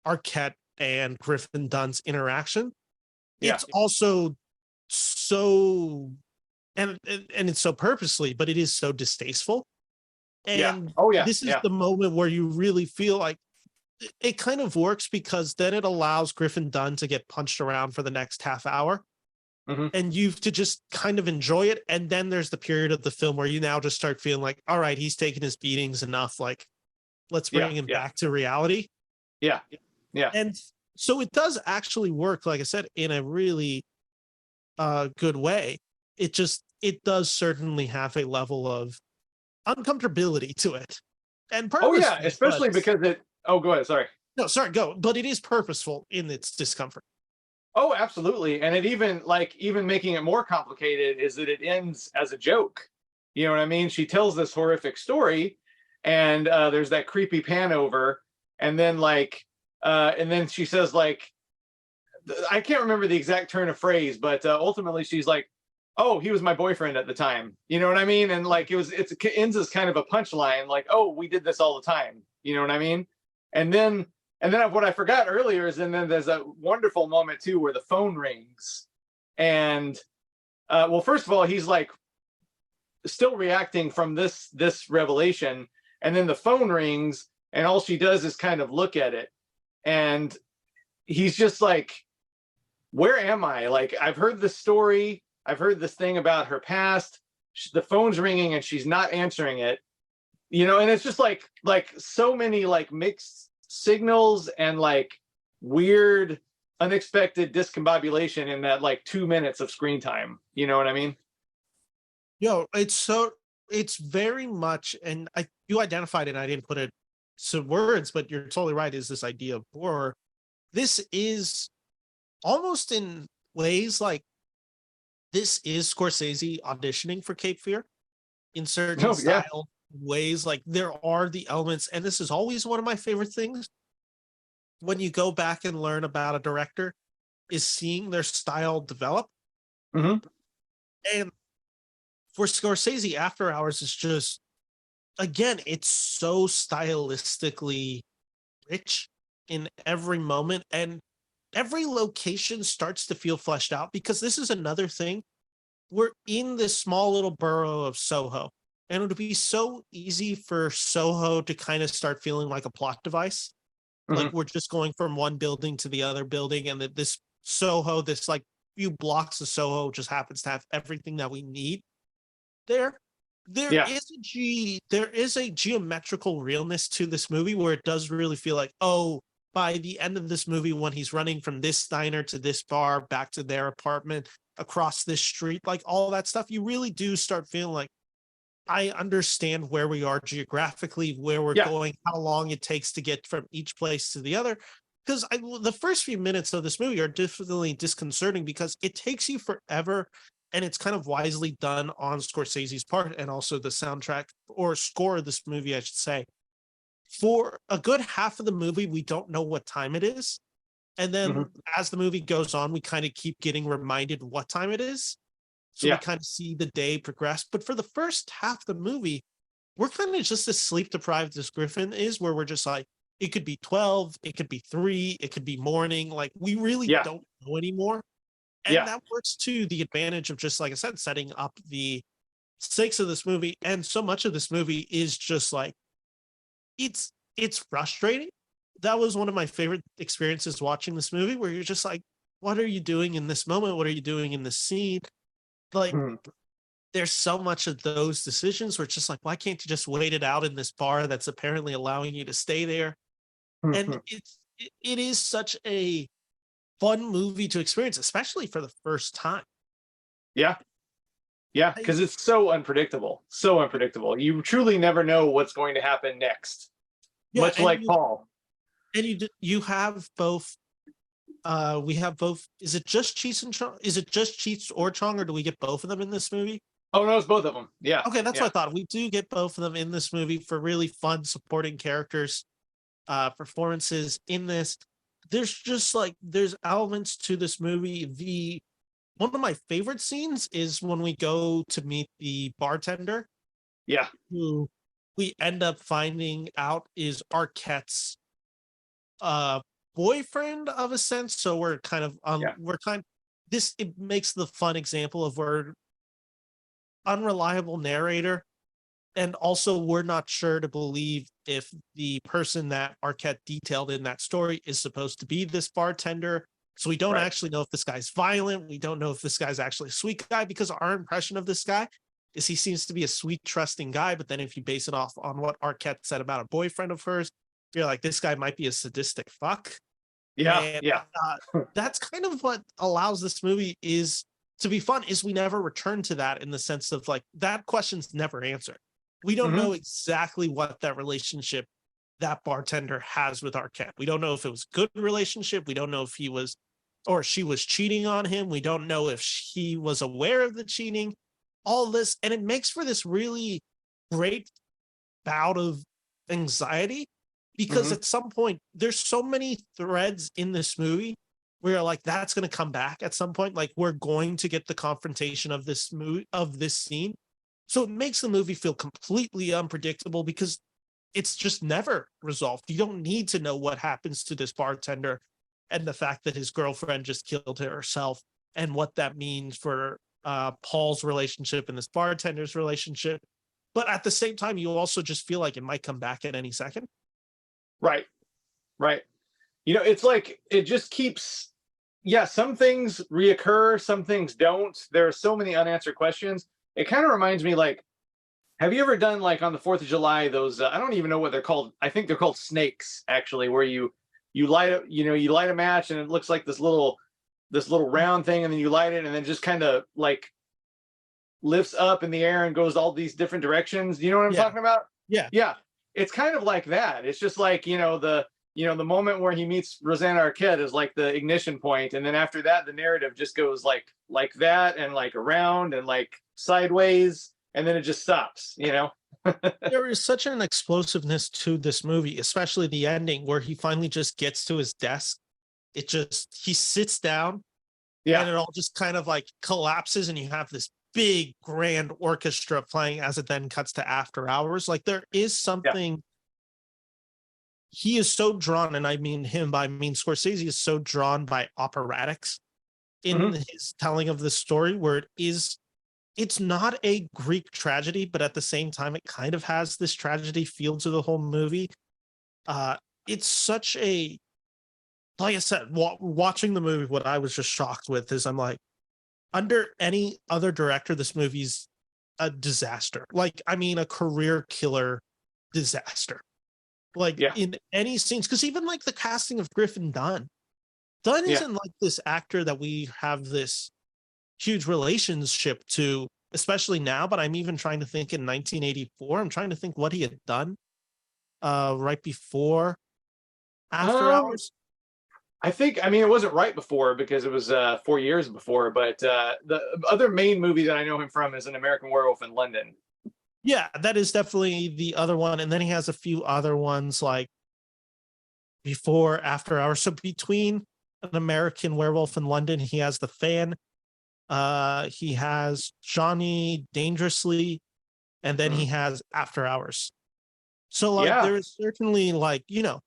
Arquette and Griffin Dunn's interaction. Yeah. It's also so, and it's so purposely, but it is so distasteful. Yeah. And Oh yeah. this is Yeah. the moment where you really feel like it kind of works, because then it allows Griffin Dunn to get punched around for the next half hour. Hmm. And you've to just kind of enjoy it. And then there's the period of the film where you now just start feeling like, all right, he's taking his beatings enough. Like, let's Yeah. bring him Yeah. back to reality. Yeah. Yeah. And so it does actually work, like I said, in a really good way. It does certainly have a level of uncomfortability to it. And Oh yeah. purposeful, Especially but because it. Oh, go ahead. Sorry. no, sorry, go. But it is purposeful in its discomfort. Oh, absolutely. And it even making it more complicated is that it ends as a joke. You know what I mean? She tells this horrific story, and there's that creepy pan over, and then and then she says like, I can't remember the exact turn of phrase, but ultimately she's like, "Oh, he was my boyfriend at the time." You know what I mean? And like it ends as kind of a punchline, like, "Oh, we did this all the time." You know what I mean? And then what I forgot earlier is, and then there's a wonderful moment too where the phone rings, and well, first of all, he's like still reacting from this revelation, and then the phone rings, and all she does is kind of look at it, and he's just like, where am I? Like, I've heard this story. I've heard this thing about her past. The phone's ringing and she's not answering it. You know, and it's just like so many like mixed signals and like weird, unexpected discombobulation in that like 2 minutes of screen time. You know what I mean? It's very much, and you identified it, and I didn't put it to words, but you're totally right, is this idea of horror. This is almost in ways like this is Scorsese auditioning for Cape Fear in certain style ways. Like there are the elements, and this is always one of my favorite things when you go back and learn about a director, is seeing their style develop. Mm-hmm. And for Scorsese, After Hours is just, again, it's so stylistically rich in every moment, and every location starts to feel fleshed out, because this is another thing. We're in this small little borough of Soho, and it would be so easy for Soho to kind of start feeling like a plot device. Mm-hmm. Like we're just going from one building to the other building, and that this Soho, this like few blocks of Soho, just happens to have everything that we need there. There is a geometrical realness to this movie where it does really feel like, oh, by the end of this movie, when he's running from this diner to this bar, back to their apartment, across this street, like all that stuff, you really do start feeling like, I understand where we are geographically, where we're going, how long it takes to get from each place to the other. Because the first few minutes of this movie are definitely disconcerting, because it takes you forever, and it's kind of wisely done on Scorsese's part, and also the soundtrack or score of this movie, I should say. For a good half of the movie, we don't know what time it is. And then as the movie goes on, we kind of keep getting reminded what time it is. So we kind of see the day progress. But for the first half of the movie, we're kind of just as sleep deprived as Griffin is, where we're just like, it could be 12, it could be 3, it could be morning. Like we really don't know anymore. And that works to the advantage of, just like I said, setting up the stakes of this movie. And so much of this movie is just like, it's frustrating. That was one of my favorite experiences watching this movie, where you're just like, what are you doing in this moment? What are you doing in this scene? Like, there's so much of those decisions where it's just like, why can't you just wait it out in this bar that's apparently allowing you to stay there? And it is such a fun movie to experience, especially for the first time. Yeah. Yeah, because it's so unpredictable. So unpredictable. You truly never know what's going to happen next. Yeah, much like Paul. And you have both. We have both. Is it just Cheech and Chong? Is it just Cheech or Chong, or do we get both of them in this movie? Oh no, it's both of them. Yeah. Okay, that's what I thought. We do get both of them in this movie for really fun supporting characters, performances in this. There's just like, there's elements to this movie. One of my favorite scenes is when we go to meet the bartender. Yeah. Who we end up finding out is Arquette's boyfriend, of a sense. So we're kind of it makes the fun example of where unreliable narrator, and also we're not sure to believe if the person that Arquette detailed in that story is supposed to be this bartender. So we don't actually know if this guy's violent. We don't know if this guy's actually a sweet guy, because our impression of this guy is he seems to be a sweet, trusting guy. But then if you base it off on what Arquette said about a boyfriend of hers, you're like, this guy might be a sadistic fuck. Yeah. And, yeah. That's kind of what allows this movie is to be fun, is we never return to that, in the sense of like, that question's never answered. We don't know exactly what that relationship that bartender has with Arquette. We don't know if it was a good relationship. We don't know if he was, or she was cheating on him. We don't know if he was aware of the cheating, all this. And it makes for this really great bout of anxiety, because at some point there's so many threads in this movie where you're like, that's going to come back at some point. Like, we're going to get the confrontation of this scene. So it makes the movie feel completely unpredictable, because it's just never resolved. You don't need to know what happens to this bartender and the fact that his girlfriend just killed herself, and what that means for Paul's relationship and this bartender's relationship. But at the same time, you also just feel like it might come back at any second. Right. It's like, it just keeps, some things reoccur, some things don't. There are so many unanswered questions. It kind of reminds me, like, have you ever done, like, on the 4th of July, those, I don't even know what they're called. I think they're called snakes, actually, where you light a match, and it looks like this little round thing, and then you light it, and then just kind of like lifts up in the air and goes all these different directions. You know what I'm talking about? Yeah. It's kind of like that. It's just like, the moment where he meets Rosanna Arquette is like the ignition point, and then after that, the narrative just goes like that, and like around and like sideways, and then it just stops. There is such an explosiveness to this movie, especially the ending, where he finally just gets to his desk. He sits down, and it all just kind of like collapses, and you have this big grand orchestra playing as it then cuts to After Hours. Like, there is something. He is so drawn, and I mean him, but I mean Scorsese is so drawn by operatics in his telling of the story, where it's not a Greek tragedy, but at the same time, it kind of has this tragedy feel to the whole movie. It's such a, like I said, watching the movie, what I was just shocked with is, I'm like, under any other director, this movie's a disaster. Like, I mean, a career killer disaster. Like, in any scenes, because even like the casting of Griffin Dunn isn't like this actor that we have this huge relationship to, especially now. But I'm even trying to think, in 1984, I'm trying to think what he had done right before After Hours. I mean, it wasn't right before, because it was 4 years before, but the other main movie that I know him from is An American Werewolf in London. Yeah, that is definitely the other one. And then he has a few other ones like before After Hours. So between An American Werewolf in London, he has The Fan, he has Johnny Dangerously, and then he has After Hours. So like, there is certainly like, And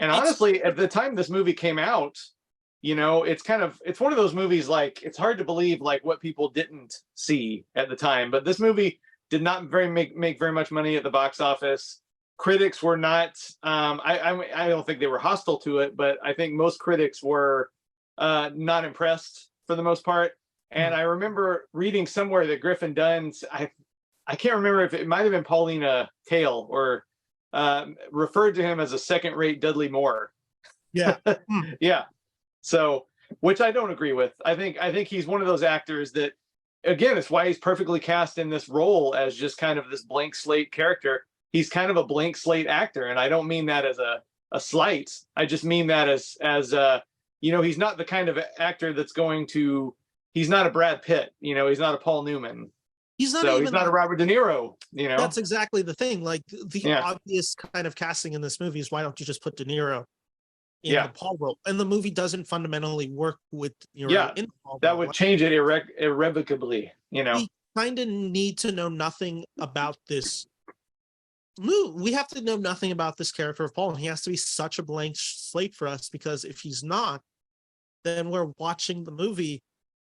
honestly, at the time this movie came out, it's one of those movies, like, it's hard to believe like what people didn't see at the time. But this movie did not make very much money at the box office. Critics were not, I don't think they were hostile to it, but I think most critics were not impressed for the most part. And I remember reading somewhere that Griffin Dunne's, I can't remember if it might have been Paulina Kael, or referred to him as a second-rate Dudley Moore. Yeah. Yeah. So, which I don't agree with. I think he's one of those actors that, again, it's why he's perfectly cast in this role as just kind of this blank slate character. He's kind of a blank slate actor, and I don't mean that as a slight. I just mean that as he's not the kind of actor that's going to. He's not a Brad Pitt. He's not a Paul Newman. He's not a Robert De Niro. That's exactly the thing. Like, the obvious kind of casting in this movie is, why don't you just put De Niro in the Paul role? And the movie doesn't fundamentally work with De Niro in the Paul that role. would change it irrevocably. We kind of need to know nothing about this movie. We have to know nothing about this character of Paul, and he has to be such a blank slate for us, because if he's not, then we're watching the movie,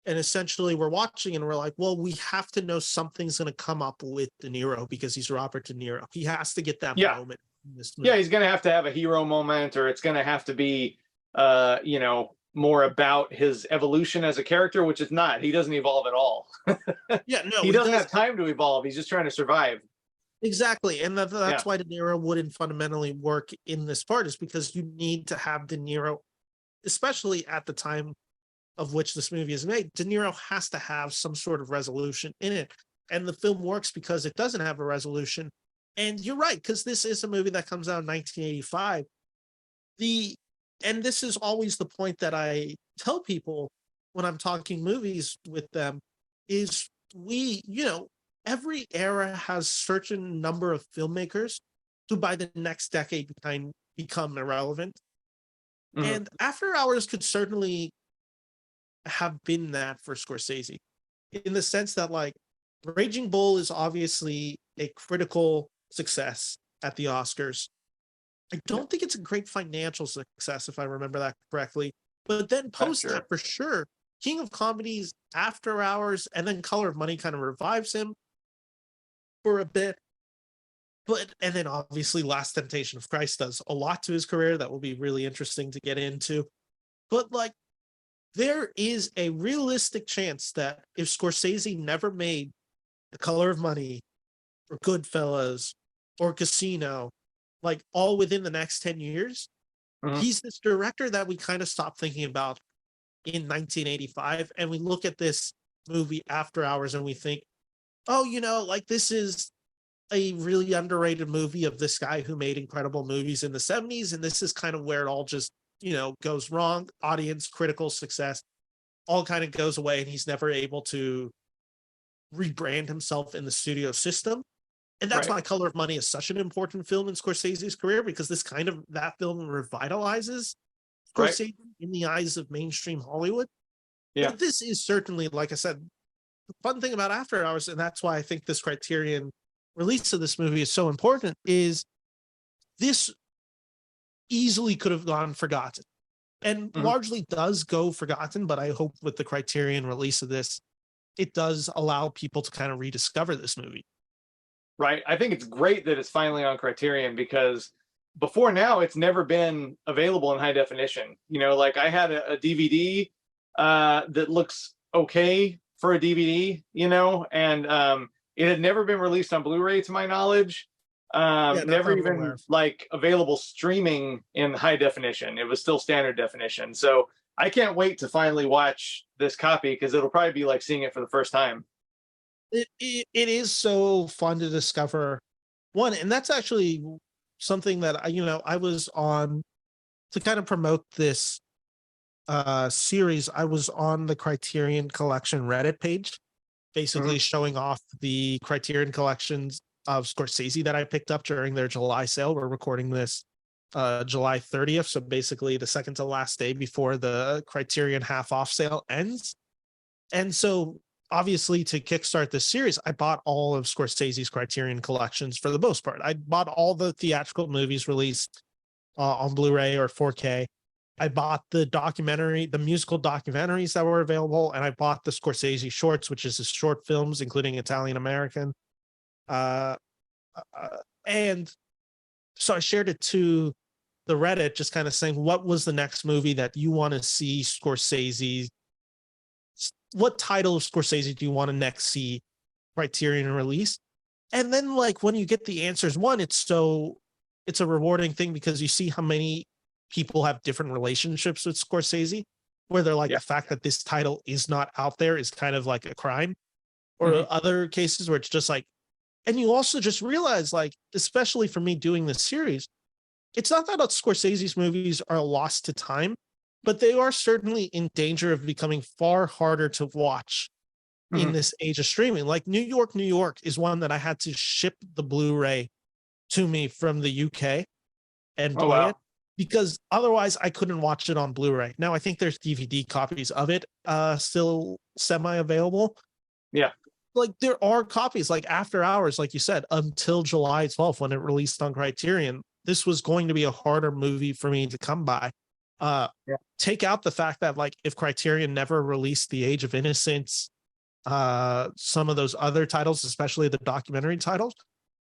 and essentially we're watching and we're like, well, we have to know something's going to come up with De Niro because he's Robert De Niro. He has to get that moment in this movie. Yeah, he's going to have a hero moment, or it's going to have to be, more about his evolution as a character, which is not. He doesn't evolve at all. He doesn't have time to evolve. He's just trying to survive. Exactly. And that's why De Niro wouldn't fundamentally work in this part, is because you need to have De Niro, especially at the time of which this movie is made. De Niro has to have some sort of resolution in it. And the film works because it doesn't have a resolution. And you're right, because this is a movie that comes out in 1985. And this is always the point that I tell people when I'm talking movies with them, is every era has certain number of filmmakers who by the next decade become irrelevant. And After Hours could certainly have been that for Scorsese, in the sense that, like, Raging Bull is obviously a critical success at the Oscars. I don't think it's a great financial success, if I remember that correctly. But then post that, for sure, King of Comedies, After Hours, and then Color of Money kind of revives him for a bit. And then obviously Last Temptation of Christ does a lot to his career that will be really interesting to get into. But, like, there is a realistic chance that if Scorsese never made The Color of Money or Goodfellas or Casino, like, all within the next 10 years, he's this director that we kind of stopped thinking about in 1985. And we look at this movie After Hours and we think, oh, like, this is a really underrated movie of this guy who made incredible movies in the 70s. And this is kind of where it all just, goes wrong. Audience, critical success, all kind of goes away. And he's never able to rebrand himself in the studio system. And that's why Color of Money is such an important film in Scorsese's career, because that film revitalizes Scorsese in the eyes of mainstream Hollywood. Yeah. But this is certainly, like I said, the fun thing about After Hours, and that's why I think this Criterion release of this movie is so important, is this easily could have gone forgotten, and largely does go forgotten. But I hope with the Criterion release of this, it does allow people to kind of rediscover this movie. Right. I think it's great that it's finally on Criterion, because before now it's never been available in high definition. Like, I had a DVD that looks okay for a DVD, and it had never been released on Blu-ray to my knowledge. Never even like available streaming in high definition. It was still standard definition. So I can't wait to finally watch this copy, because it'll probably be like seeing it for the first time. It is so fun to discover one, and that's actually something that I was on to kind of promote this series. I was on the Criterion Collection Reddit page, basically showing off the Criterion collections of Scorsese that I picked up during their July sale. We're recording this July 30th, so basically the second to last day before the Criterion half off sale ends. And so obviously, to kickstart this series, I bought all of Scorsese's Criterion collections for the most part. I bought all the theatrical movies released on Blu-ray or 4K. I bought the musical documentaries that were available, and I bought the Scorsese shorts, which is his short films, including Italian American. Uh, and so I shared it to the Reddit, just kind of saying, what was the next movie that you want to see Scorsese? What title of Scorsese do you want to next see Criterion release? And then, like, when you get the answers, one, it's a rewarding thing because you see how many people have different relationships with Scorsese, where they're like, the fact that this title is not out there is kind of like a crime, or other cases where it's just like, and you also just realize, like, especially for me doing this series, it's not that Scorsese's movies are lost to time, but they are certainly in danger of becoming far harder to watch in this age of streaming. Like New York, New York is one that I had to ship the Blu-ray to me from the UK and play it, because otherwise I couldn't watch it on Blu-ray. Now I think there's DVD copies of it still semi-available. Yeah. Like there are copies, like After Hours, like you said, until July 12th when it released on Criterion. This was going to be a harder movie for me to come by. Take out the fact that, like, if Criterion never released The Age of Innocence, some of those other titles, especially the documentary titles,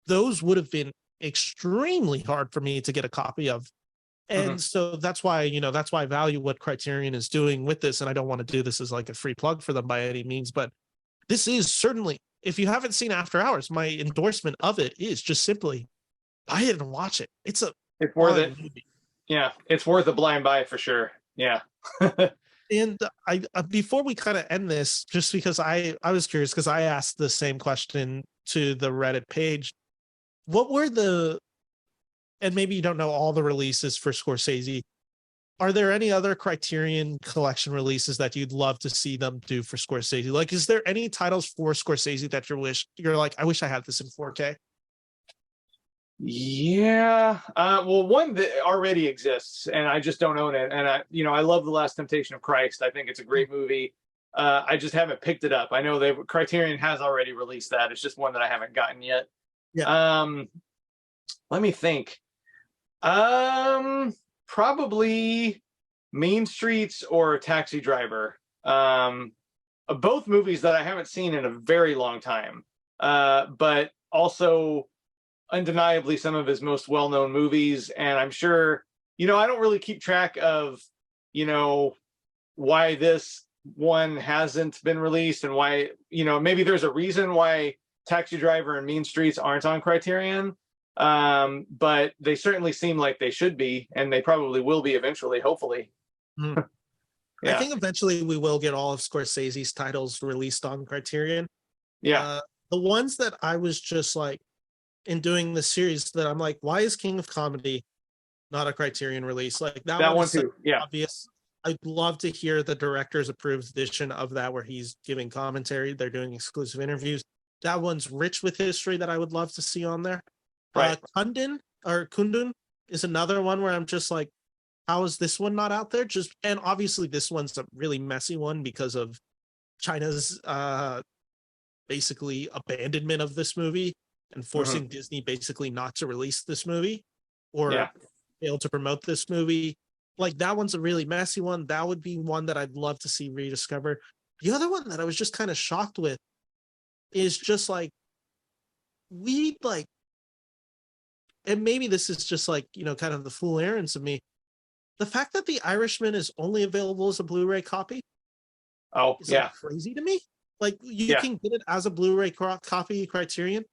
those would have been extremely hard for me to get a copy of. And so that's why, that's why I value what Criterion is doing with this. And I don't want to do this as like a free plug for them by any means, but this is certainly, if you haven't seen After Hours, my endorsement of it is just simply buy it and watch it. It's worth it. Movie. Yeah, it's worth a blind buy for sure. Yeah. And I before we kind of end this, just because I was curious, because I asked the same question to the Reddit page. What were and maybe you don't know all the releases for Scorsese. Are there any other Criterion Collection releases that you'd love to see them do for Scorsese? Like, is there any titles for Scorsese that you're like, I wish I had this in 4K? Yeah. Well, one that already exists and I just don't own it. And I love The Last Temptation of Christ. I think it's a great movie. I just haven't picked it up. I know Criterion has already released that. It's just one that I haven't gotten yet. Yeah. Let me think. Probably Mean Streets or Taxi Driver. Both movies that I haven't seen in a very long time. But also undeniably some of his most well-known movies. And I'm sure, I don't really keep track of, why this one hasn't been released and why, maybe there's a reason why Taxi Driver and Mean Streets aren't on Criterion. But they certainly seem like they should be, and they probably will be eventually, hopefully. Yeah. I think eventually we will get all of Scorsese's titles released on Criterion. Yeah. The ones that I was just like, in doing this series, that I'm like, why is King of Comedy not a Criterion release? Like that one too. Yeah. Obvious. I'd love to hear the director's approved edition of that where he's giving commentary. They're doing exclusive interviews. That one's rich with history that I would love to see on there. Right. Kundun is another one where I'm just like, how is this one not out there? And obviously this one's a really messy one because of China's basically abandonment of this movie and forcing Disney basically not to release this movie or fail to promote this movie. Like that one's a really messy one. That would be one that I'd love to see rediscovered. The other one that I was just kind of shocked with is just like, and maybe this is just like, kind of the fool errands of me. The fact that The Irishman is only available as a Blu-ray copy. Oh, is like crazy to me. Like you can get it as a Blu-ray copy Criterion.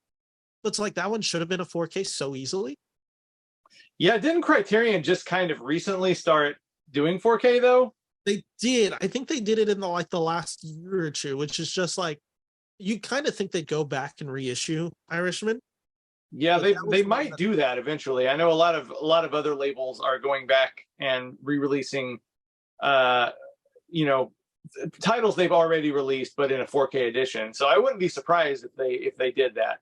But it's like that one should have been a 4K so easily. Yeah, didn't Criterion just kind of recently start doing 4K though? They did. I think they did it in the last year or two, which is just like, you kind of think they'd go back and reissue Irishman. Yeah, they might do that eventually. I know a lot of other labels are going back and re-releasing titles they've already released but in a 4K edition. So I wouldn't be surprised if they did that.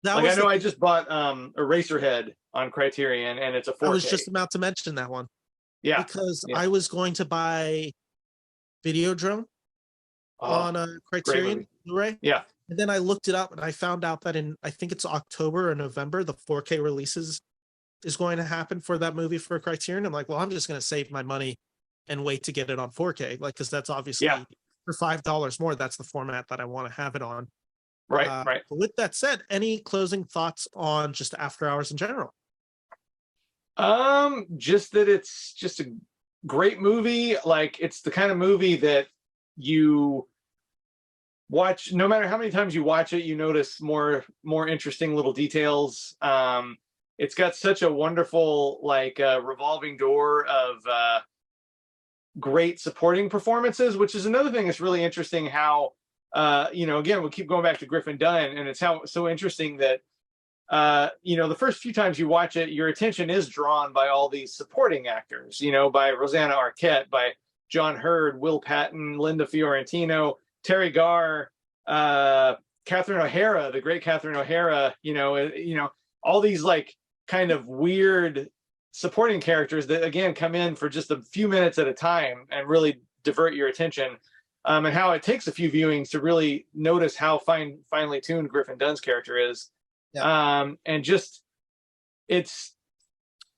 I know I just bought Eraserhead on Criterion and it's a 4K. I was just about to mention that one. Yeah. Because I was going to buy Videodrome on a Criterion Blu-ray. Yeah. And then I looked it up and I found out that I think it's October or November, the 4K releases is going to happen for that movie for Criterion. I'm like, well, I'm just going to save my money and wait to get it on 4K, like, because that's obviously Yeah. for $5 more. That's the format that I want to have it on. Right. Right. But with that said, any closing thoughts on just After Hours in general? Just that it's just a great movie. Like, it's the kind of movie that you watch, no matter how many times you watch it, you notice more interesting little details. It's got such a wonderful, like, revolving door of great supporting performances, which is another thing that's really interesting. How again, we'll keep going back to Griffin Dunn, and it's so interesting that the first few times you watch it, your attention is drawn by all these supporting actors, by Rosanna Arquette, by John Hurd, Will Patton, Linda Fiorentino, Terry Garr, Catherine O'Hara, the great Catherine O'Hara, all these, like, kind of weird supporting characters that, again, come in for just a few minutes at a time and really divert your attention. And how it takes a few viewings to really notice how finely tuned Griffin Dunn's character is. Yeah. And just, it's,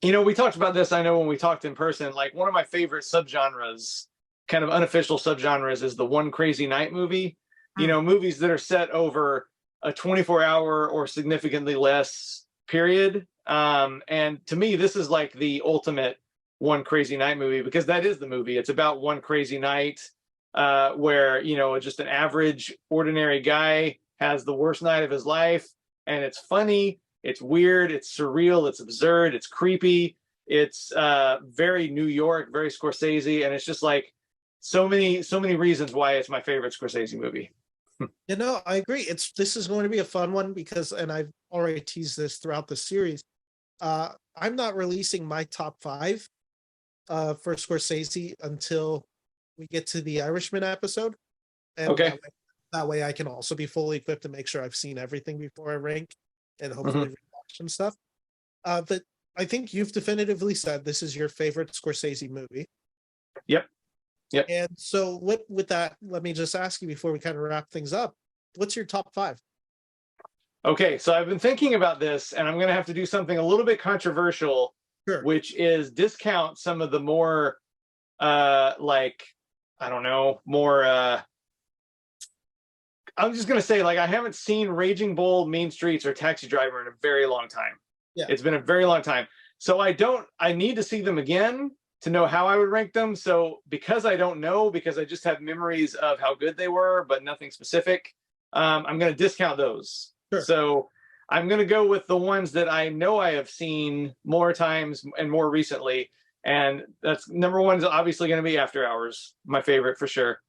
we talked about this, I know, when we talked in person. Like, one of my favorite subgenres, kind of unofficial subgenres, is the one crazy night movie. Movies that are set over a 24-hour or significantly less period. And to me, this is like the ultimate one crazy night movie, because that is the movie. It's about one crazy night where, just an average, ordinary guy has the worst night of his life. And it's funny, it's weird, it's surreal, it's absurd, it's creepy, it's very New York, very Scorsese, and it's just like so many reasons why it's my favorite Scorsese movie. I agree. This is going to be a fun one because, and I've already teased this throughout the series, I'm not releasing my top 5 for Scorsese until we get to the Irishman episode. And okay. That way I can also be fully equipped to make sure I've seen everything before I rank and hopefully rewatch some stuff. But I think you've definitively said this is your favorite Scorsese movie. Yep. And so with that, let me just ask you before we kind of wrap things up, what's your top 5? Okay, so I've been thinking about this, and I'm going to have to do something a little bit controversial, Sure. which is discount some of the more, I'm just going to say, like, I haven't seen Raging Bull, Mean Streets, or Taxi Driver in a very long time. Yeah. It's been a very long time. So I need to see them again to know how I would rank them. So because I don't know, because I just have memories of how good they were, but nothing specific, I'm going to discount those. Sure. So I'm going to go with the ones that I know I have seen more times and more recently. And that's number 1 is obviously going to be After Hours, my favorite for sure.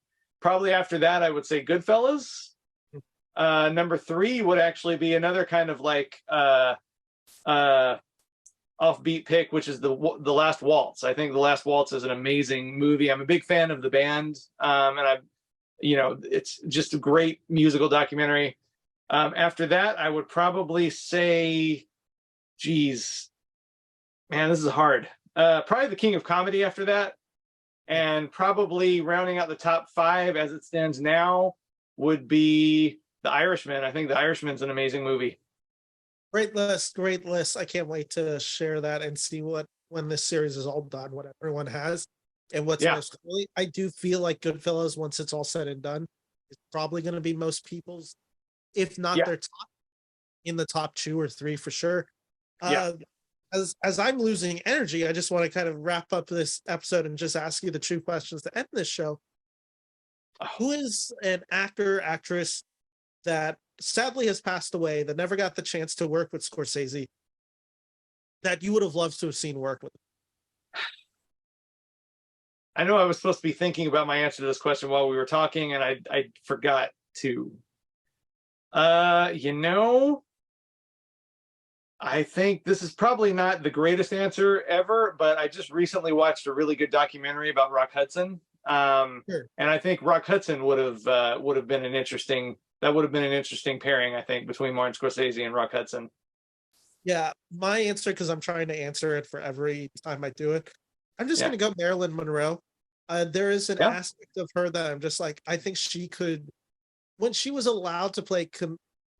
Probably after that, I would say Goodfellas. Number 3 would actually be another kind of like offbeat pick, which is the Last Waltz. I think The Last Waltz is an amazing movie. I'm a big fan of the band, and it's just a great musical documentary. After that, I would probably say, geez, man, this is hard. Probably The King of Comedy after that, and probably rounding out the top 5 as it stands now would be The Irishman. I think The Irishman's an amazing movie. Great list. I can't wait to share that and see when this series is all done, what everyone has and what's most really. I do feel like Goodfellas, once it's all said and done, is probably going to be most people's, if not their top, in the top 2 or 3 for sure. As I'm losing energy, I just want to kind of wrap up this episode and just ask you the 2 questions to end this show. Who is an actor, actress that sadly has passed away, that never got the chance to work with Scorsese, that you would have loved to have seen work with? I know I was supposed to be thinking about my answer to this question while we were talking, and I forgot to. I think this is probably not the greatest answer ever, but I just recently watched a really good documentary about Rock Hudson. Sure. And I think Rock Hudson would have been an interesting pairing, I think, between Martin Scorsese and Rock Hudson. Yeah, my answer, because I'm trying to answer it for every time I do it, I'm just going to go Marilyn Monroe. There is an aspect of her that I'm just like, I think she could, when she was allowed to play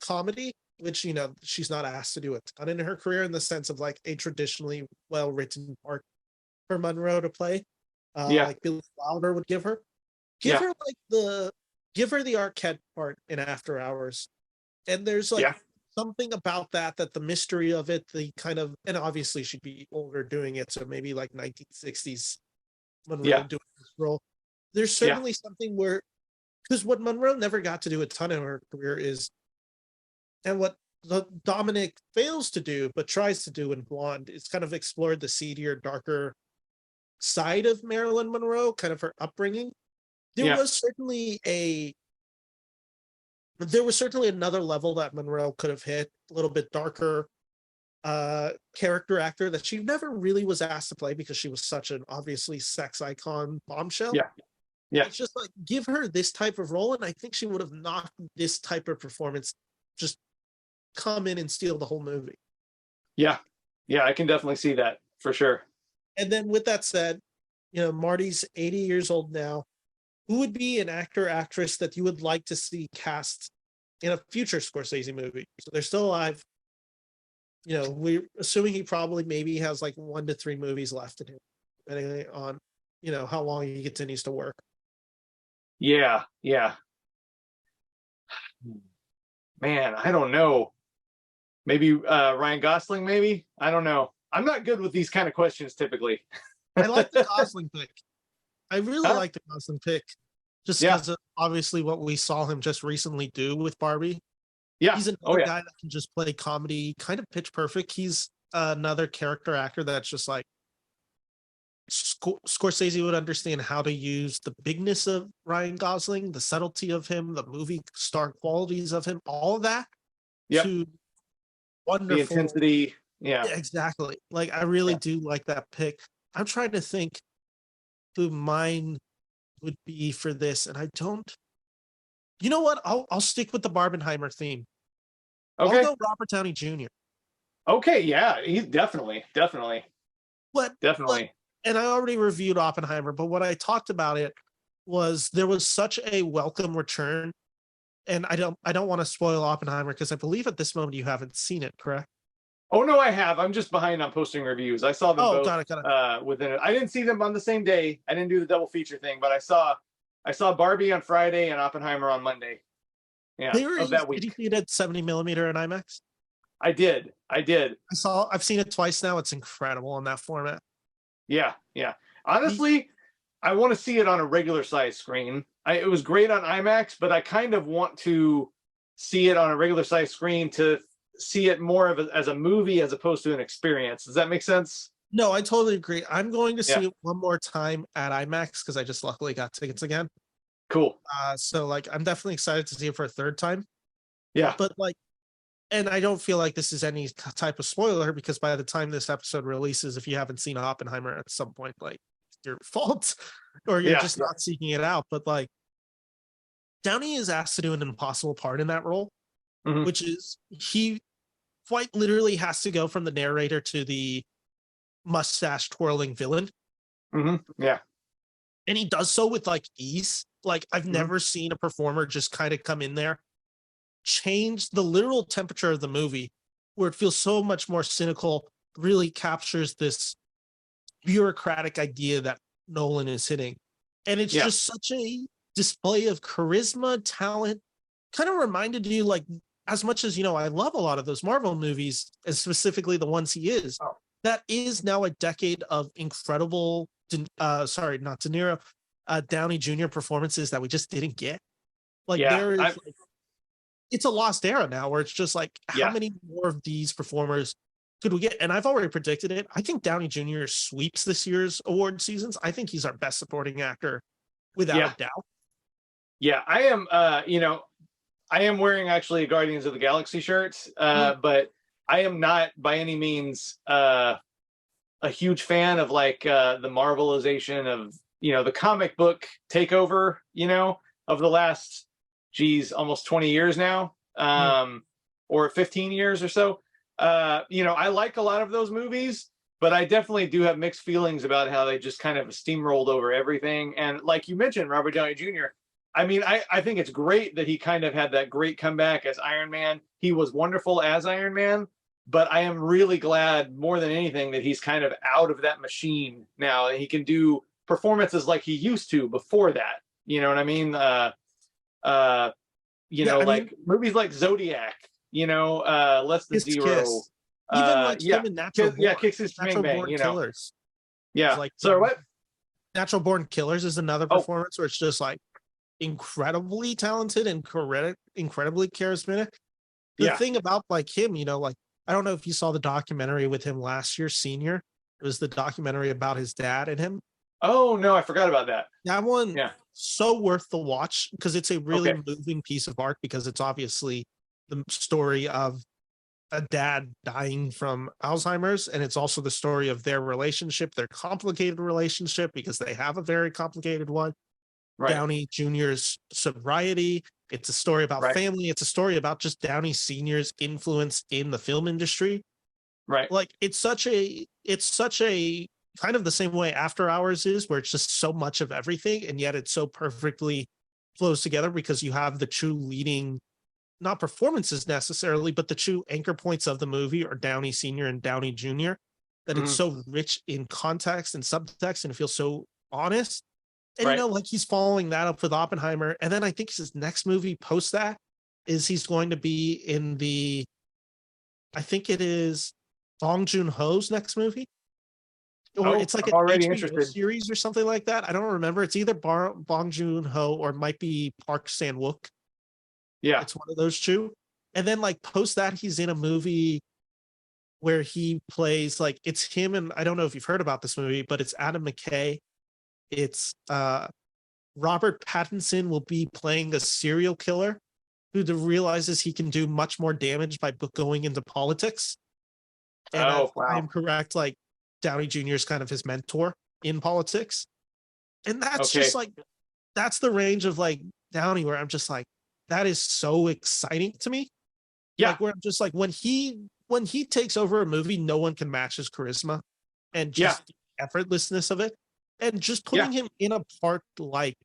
comedy, which, she's not asked to do a ton in her career in the sense of like a traditionally well-written part for Monroe to play. Yeah. like Billy Wilder would give her. Give Yeah. her like give her the Arquette part in After Hours. And there's like Yeah. something about that the mystery of it, the kind of, and obviously she'd be older doing it, so maybe like 1960s Monroe Yeah. doing this role. There's Yeah. certainly something where, because what Monroe never got to do a ton in her career is, and what Dominic fails to do but tries to do in Blonde, is kind of explore the seedier, darker side of Marilyn Monroe, kind of her upbringing. There Yeah. was certainly another level that Monroe could have hit, a little bit darker character actor that she never really was asked to play because she was such an obviously sex icon bombshell. Yeah. Yeah. It's just like, give her this type of role, and I think she would have knocked this type of performance, just come in and steal the whole movie. Yeah. Yeah. I can definitely see that for sure. And then with that said, Marty's 80 years old now. Who would be an actor, actress that you would like to see cast in a future Scorsese movie? So they're still alive. We're assuming he probably maybe has like 1 to 3 movies left in him, depending on, how long he continues to work. Yeah. Yeah. Man, I don't know. Maybe Ryan Gosling, maybe? I don't know. I'm not good with these kind of questions typically. I like the Gosling pick. I really like the Gosling pick, just because of obviously what we saw him just recently do with Barbie. Yeah. He's another guy that can just play comedy, kind of pitch perfect. He's another character actor that's just like, Scorsese would understand how to use the bigness of Ryan Gosling, the subtlety of him, the movie star qualities of him, all of that to wonderful. The intensity. Yeah. Exactly. Like, I really do like that pick. I'm trying to think who mine would be for this, and I don't. You know what? I'll stick with the Barbenheimer theme. Okay. I'll go Robert Downey Jr. Okay, yeah, he's definitely. And I already reviewed Oppenheimer, but what I talked about it was there was such a welcome return, and I don't want to spoil Oppenheimer because I believe at this moment you haven't seen it, correct? Oh no, I have. I'm just behind on posting reviews. I saw them both got it. Within it. I didn't see them on the same day. I didn't do the double feature thing, but I saw Barbie on Friday and Oppenheimer on Monday. Yeah, of that week. Did you see it at 70 millimeter in IMAX? I did. I've seen it twice now. It's incredible in that format. Yeah. Honestly, I want to see it on a regular size screen. It was great on IMAX, but I kind of want to see it on a regular size screen to see it more of as a movie as opposed to an experience. Does that make sense? No, I totally agree. I'm going to see it one more time at IMAX because I just luckily got tickets again. Cool. So like, I'm definitely excited to see it for a third time. Yeah. But like, and I don't feel like this is any type of spoiler because by the time this episode releases, if you haven't seen Oppenheimer at some point, like, it's your fault or you're just not seeking it out. But like, Downey is asked to do an impossible part in that role, which is he quite literally has to go from the narrator to the mustache twirling villain. Yeah. And he does so with like ease. Like, I've never seen a performer just kind of come in there, change the literal temperature of the movie where it feels so much more cynical, really captures this bureaucratic idea that Nolan is hitting. And it's just such a display of charisma, talent, kind of reminded you, like, as much as, I love a lot of those Marvel movies, and specifically the ones he is, that is now a decade of incredible, sorry, not De Niro, Downey Jr. performances that we just didn't get. Like, there is, it's a lost era now where it's just like, how many more of these performers could we get? And I've already predicted it. I think Downey Jr. sweeps this year's award seasons. I think he's our best supporting actor without a doubt. Yeah, I am, I am wearing actually a Guardians of the Galaxy shirt, but I am not by any means a huge fan of like the Marvelization of, the comic book takeover, of the last, almost 20 years now, or 15 years or so. I like a lot of those movies, but I definitely do have mixed feelings about how they just kind of steamrolled over everything. And like you mentioned, Robert Downey Jr., I mean, I think it's great that he kind of had that great comeback as Iron Man. He was wonderful as Iron Man, but I am really glad more than anything that he's kind of out of that machine now. He can do performances like he used to before that. You know what I mean? Like movies like Zodiac, Less Than Zero. Even like him in Natural Born. Kiss Kiss Bang Bang, Killers. Yeah. Like, so what? Natural Born Killers is another performance where it's just like incredibly talented and incredibly charismatic. The thing about like him, like I don't know if you saw the documentary with him last year, Senior. It was the documentary about his dad and him. Oh no, I forgot about that. That one, so worth the watch because it's a really moving piece of art, because it's obviously the story of a dad dying from Alzheimer's, and it's also the story of their relationship, their complicated relationship, because they have a very complicated one. Right. Downey Jr.'s sobriety. It's a story about family. It's a story about just Downey Sr.'s influence in the film industry. Right. Like it's such a kind of the same way After Hours is, where it's just so much of everything, and yet it so perfectly flows together because you have the true leading, not performances necessarily, but the true anchor points of the movie are Downey Sr. and Downey Jr., that it's so rich in context and subtext, and it feels so honest. And like he's following that up with Oppenheimer, and then I think his next movie post that is he's going to be in I think it is Bong Joon-ho's next movie, or it's like an already HBO interested series or something like that. I don't remember. It's either Bong Joon-ho or it might be Park Chan-wook. Yeah, it's one of those two. And then like post that, he's in a movie where he plays like it's him, and I don't know if you've heard about this movie, but it's Adam McKay. It's Robert Pattinson will be playing a serial killer who realizes he can do much more damage by going into politics. And if I'm correct, like Downey Jr. is kind of his mentor in politics. And that's just like, that's the range of like Downey where I'm just like, that is so exciting to me. Yeah. Like where I'm just like, when he takes over a movie, no one can match his charisma and just the effortlessness of it. And just putting him in a part like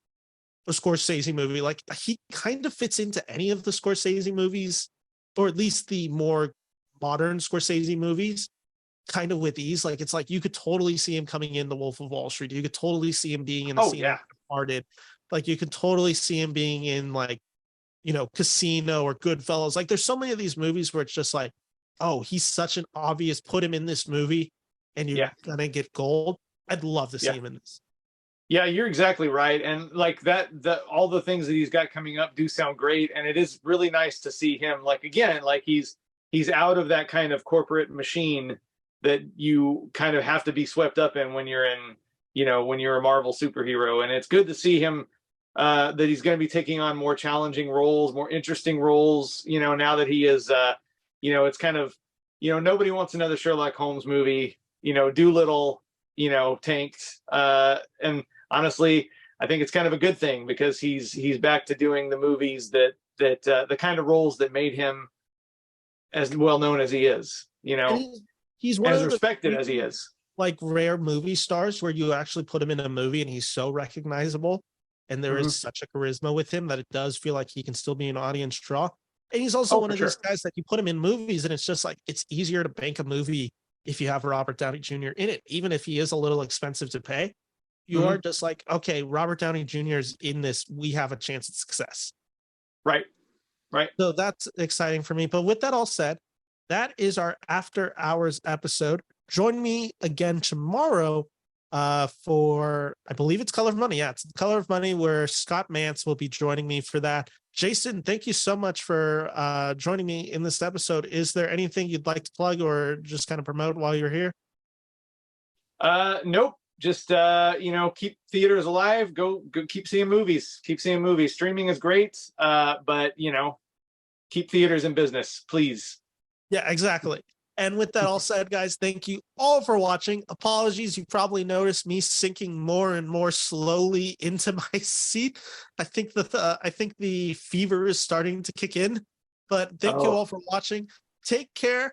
a Scorsese movie, like he kind of fits into any of the Scorsese movies, or at least the more modern Scorsese movies, kind of with ease. Like it's like you could totally see him coming in The Wolf of Wall Street. You could totally see him being in a scene of Departed. Like you could totally see him being in like, Casino or Goodfellas. Like there's so many of these movies where it's just like, oh, he's such an obvious, put him in this movie and you're gonna get gold. I'd love to see him in this. Yeah, you're exactly right. And like all the things that he's got coming up do sound great. And it is really nice to see him, like, again, like he's out of that kind of corporate machine that you kind of have to be swept up in when you're in, when you're a Marvel superhero. And it's good to see him, that he's going to be taking on more challenging roles, more interesting roles, now that he is, it's kind of, nobody wants another Sherlock Holmes movie, Doolittle, tanked. And honestly, I think it's kind of a good thing because he's back to doing the movies that the kind of roles that made him as well known as he is, he's one as of respected as he is. Like rare movie stars where you actually put him in a movie and he's so recognizable and there is such a charisma with him that it does feel like he can still be an audience draw. And he's also one of these guys that you put him in movies and it's just like, it's easier to bank a movie if you have Robert Downey Jr. in it, even if he is a little expensive to pay. You are just like, okay, Robert Downey Jr. is in this. We have a chance at success. Right. So that's exciting for me. But with that all said, that is our After Hours episode. Join me again tomorrow for, I believe it's Color of Money. Yeah, it's the Color of Money where Scott Mance will be joining me for that. Jason, thank you so much for joining me in this episode. Is there anything you'd like to plug or just kind of promote while you're here? Nope. Just, keep theaters alive. Go keep seeing movies. Streaming is great. But, keep theaters in business, please. Yeah, exactly. And with that all said, guys, thank you all for watching. Apologies, you probably noticed me sinking more and more slowly into my seat. I think the fever is starting to kick in. But thank you all for watching. Take care.